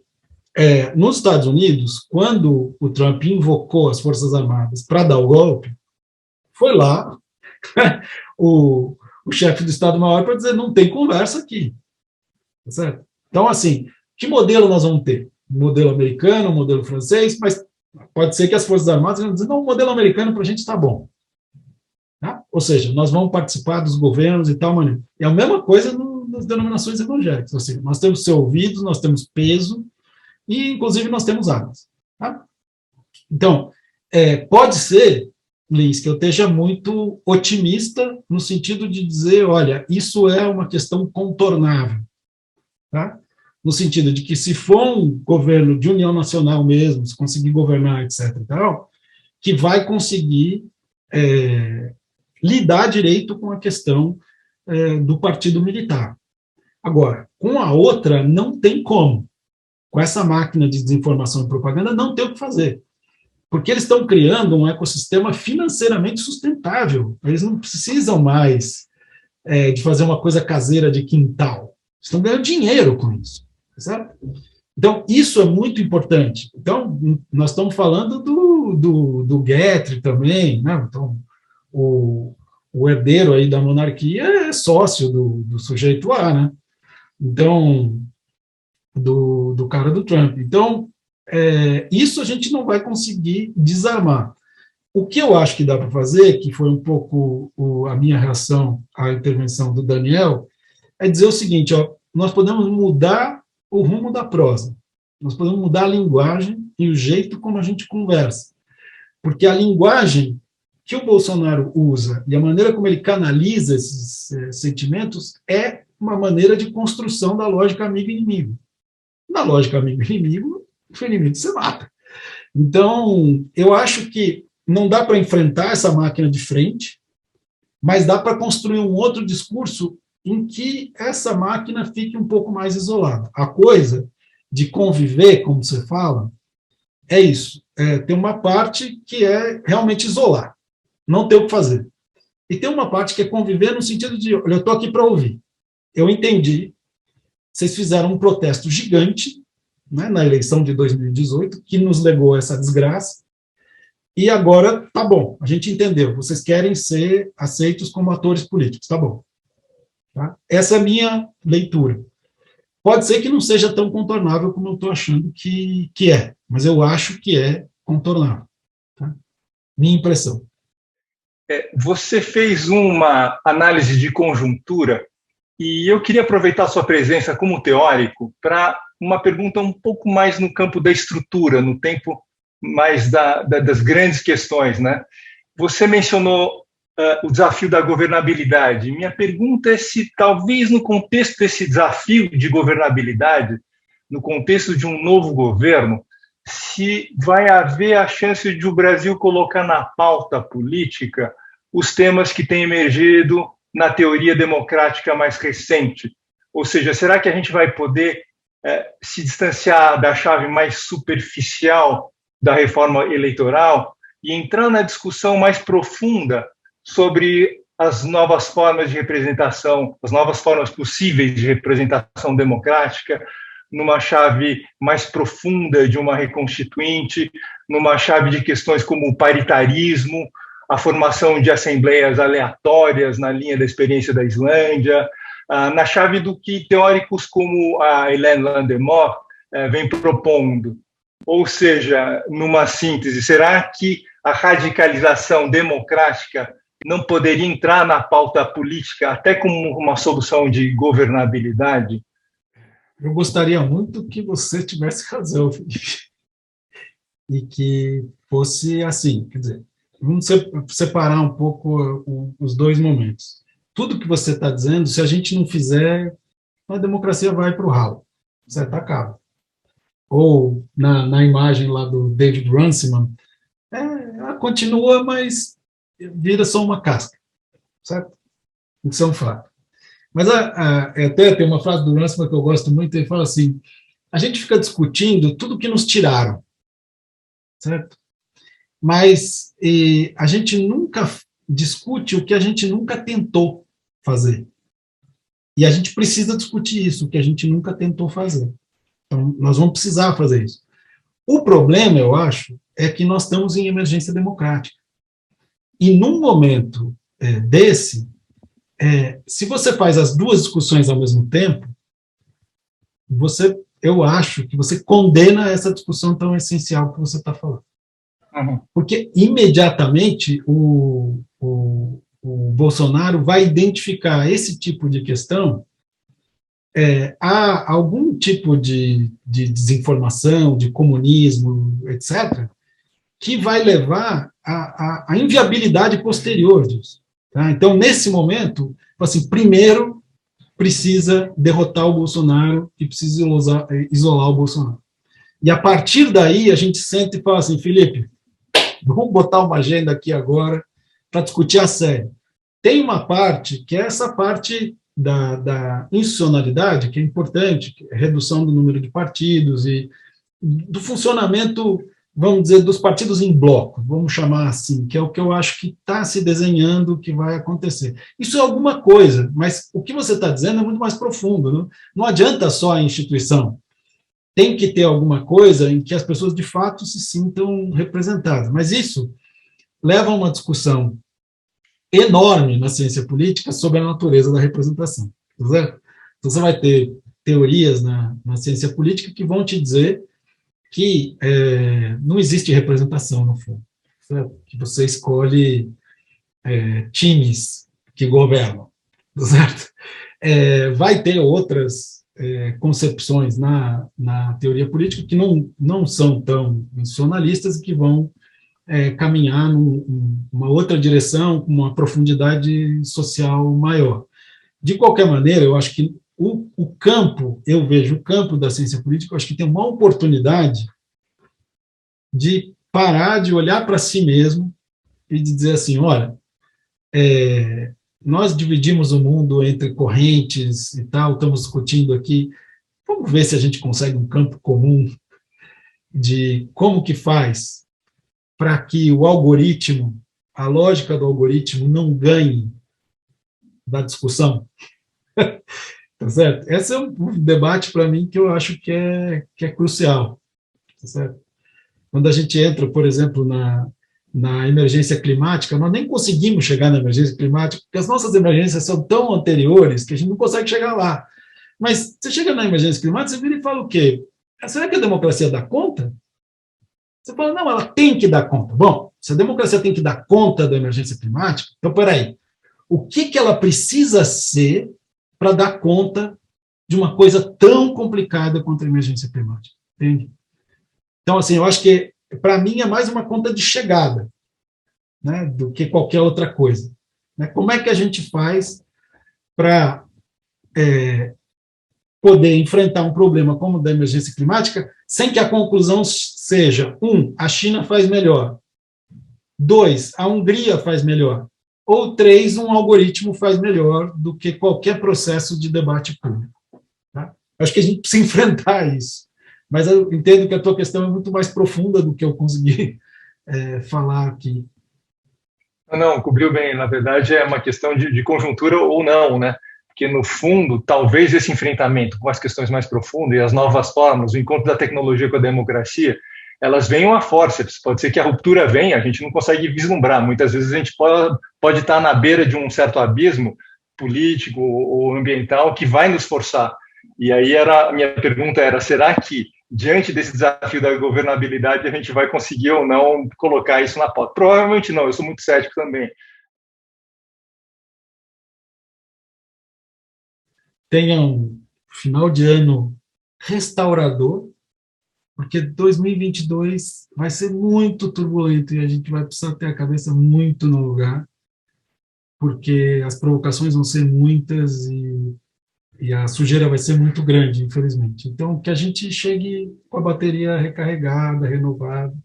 nos Estados Unidos, quando o Trump invocou as Forças Armadas para dar o golpe, foi lá o chefe do Estado-Maior para dizer, não tem conversa aqui. Tá certo? Então, assim, que modelo nós vamos ter? Um modelo americano, um modelo francês, mas pode ser que as Forças Armadas vão dizer, não, o modelo americano para a gente está bom. Tá? Ou seja, nós vamos participar dos governos e tal maneira. É a mesma coisa nas denominações evangélicas. Ou seja, nós temos que ser ouvidos, nós temos peso e, inclusive, nós temos armas. Tá? Então, pode ser, Lins, que eu esteja muito otimista no sentido de dizer, olha, isso é uma questão contornável. Tá? No sentido de que, se for um governo de união nacional mesmo, se conseguir governar, etc. e tal, que vai conseguir lidar direito com a questão do partido militar. Agora, com a outra, não tem como. Com essa máquina de desinformação e propaganda, não tem o que fazer. Porque eles estão criando um ecossistema financeiramente sustentável. Eles não precisam mais de fazer uma coisa caseira de quintal. Estão ganhando dinheiro com isso. Certo? Então, isso é muito importante. Então, nós estamos falando do Guetri também, né? Então, o herdeiro aí da monarquia é sócio do sujeito A, né? Então, do cara do Trump. Então, isso a gente não vai conseguir desarmar. O que eu acho que dá para fazer, que foi um pouco a minha reação à intervenção do Daniel, é dizer o seguinte, ó, nós podemos mudar o rumo da prosa, nós podemos mudar a linguagem e o jeito como a gente conversa, porque a linguagem que o Bolsonaro usa e a maneira como ele canaliza esses sentimentos é uma maneira de construção da lógica amigo-inimigo. Na lógica amigo-inimigo, o inimigo você mata. Então, eu acho que não dá para enfrentar essa máquina de frente, mas dá para construir um outro discurso em que essa máquina fique um pouco mais isolada. A coisa de conviver, como você fala, é isso. Tem uma parte que é realmente isolar, não ter o que fazer. E tem uma parte que é conviver no sentido de, olha, eu estou aqui para ouvir. Eu entendi, vocês fizeram um protesto gigante, né, na eleição de 2018, que nos legou a essa desgraça, e agora, tá bom, a gente entendeu, vocês querem ser aceitos como atores políticos, tá bom. Tá? Essa é a minha leitura. Pode ser que não seja tão contornável como eu estou achando que é, mas eu acho que é contornável. Tá? Minha impressão. Você fez uma análise de conjuntura e eu queria aproveitar a sua presença como teórico para uma pergunta um pouco mais no campo da estrutura, no tempo mais das grandes questões, né? Você mencionou o desafio da governabilidade. Minha pergunta é se talvez no contexto desse desafio de governabilidade, no contexto de um novo governo, se vai haver a chance de o Brasil colocar na pauta política os temas que têm emergido na teoria democrática mais recente. Ou seja, será que a gente vai poder se distanciar da chave mais superficial da reforma eleitoral e entrar na discussão mais profunda sobre as novas formas de representação, as novas formas possíveis de representação democrática, numa chave mais profunda de uma reconstituinte, numa chave de questões como o paritarismo, a formação de assembleias aleatórias na linha da experiência da Islândia, na chave do que teóricos como a Hélène Landemort vem propondo. Ou seja, numa síntese, será que a radicalização democrática não poderia entrar na pauta política até como uma solução de governabilidade? Eu gostaria muito que você tivesse razão, Felipe, e que fosse assim. Quer dizer, vamos separar um pouco os dois momentos. Tudo que você está dizendo, se a gente não fizer, a democracia vai para o ralo, certo? Acaba. Ou na imagem lá do David Runciman, ela continua, mas vira só uma casca, certo? Isso é um fato. Mas até tem uma frase do Runciman que eu gosto muito, ele fala assim, a gente fica discutindo tudo que nos tiraram, certo? Mas a gente nunca discute o que a gente nunca tentou fazer. E a gente precisa discutir isso, o que a gente nunca tentou fazer. Então, nós vamos precisar fazer isso. O problema, eu acho, é que nós estamos em emergência democrática. E num momento desse, se você faz as duas discussões ao mesmo tempo, eu acho que você condena essa discussão tão essencial que você está falando. Uhum. Porque imediatamente o Bolsonaro vai identificar esse tipo de questão, há algum tipo de desinformação, de comunismo, etc., que vai levar à inviabilidade posterior disso. Tá? Então, nesse momento, assim, primeiro precisa derrotar o Bolsonaro e precisa isolar o Bolsonaro. E a partir daí, a gente senta e fala assim, Felipe, vamos botar uma agenda aqui agora para discutir a sério. Tem uma parte, que é essa parte da institucionalidade, que é importante, que é a redução do número de partidos e do funcionamento, vamos dizer, dos partidos em bloco, vamos chamar assim, que é o que eu acho que está se desenhando, que vai acontecer. Isso é alguma coisa, mas o que você está dizendo é muito mais profundo. Não adianta só a instituição. Tem que ter alguma coisa em que as pessoas, de fato, se sintam representadas. Mas isso leva a uma discussão enorme na ciência política sobre a natureza da representação. Certo? Então, você vai ter teorias na ciência política que vão te dizer que não existe representação, no fundo. Certo? Que você escolhe times que governam. Certo? Vai ter outras concepções na teoria política que não são tão institucionalistas e que vão caminhar numa outra direção, com uma profundidade social maior. De qualquer maneira, eu acho que o campo, eu vejo o campo da ciência política, eu acho que tem uma oportunidade de parar de olhar para si mesmo e de dizer assim, olha, nós dividimos o mundo entre correntes e tal, estamos discutindo aqui, vamos ver se a gente consegue um campo comum de como que faz para que o algoritmo, a lógica do algoritmo não ganhe da discussão. Tá certo? Esse é um debate, para mim, que eu acho que é crucial. Tá certo? Quando a gente entra, por exemplo, na emergência climática, nós nem conseguimos chegar na emergência climática, porque as nossas emergências são tão anteriores que a gente não consegue chegar lá. Mas você chega na emergência climática, você vira e fala o quê? Será que a democracia dá conta? Você fala, não, ela tem que dar conta. Bom, se a democracia tem que dar conta da emergência climática, então, peraí, o que ela precisa ser para dar conta de uma coisa tão complicada quanto a emergência climática? Entende? Então, assim, eu acho que, para mim, é mais uma conta de chegada, né, do que qualquer outra coisa. Né? Como é que a gente faz para poder enfrentar um problema como o da emergência climática sem que a conclusão seja, 1, a China faz melhor, 2, a Hungria faz melhor, ou 3, um algoritmo faz melhor do que qualquer processo de debate público. Tá? Acho que a gente precisa enfrentar isso. Mas eu entendo que a tua questão é muito mais profunda do que eu consegui falar aqui. Não, cobriu bem. Na verdade, é uma questão de conjuntura ou não, né? Porque, no fundo, talvez esse enfrentamento com as questões mais profundas e as novas formas, o encontro da tecnologia com a democracia, elas venham a forceps. Pode ser que a ruptura venha, a gente não consegue vislumbrar. Muitas vezes a gente pode estar na beira de um certo abismo político ou ambiental que vai nos forçar. E aí a minha pergunta era, será que, diante desse desafio da governabilidade, a gente vai conseguir ou não colocar isso na pauta? Provavelmente não, eu sou muito cético também. Tenha um final de ano restaurador, porque 2022 vai ser muito turbulento e a gente vai precisar ter a cabeça muito no lugar, porque as provocações vão ser muitas e a sujeira vai ser muito grande, infelizmente. Então, que a gente chegue com a bateria recarregada, renovada,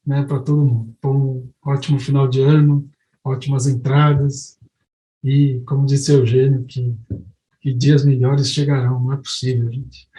né, para todo mundo. Então, um ótimo final de ano, ótimas entradas e, como disse Eugênio, que dias melhores chegarão, não é possível, gente.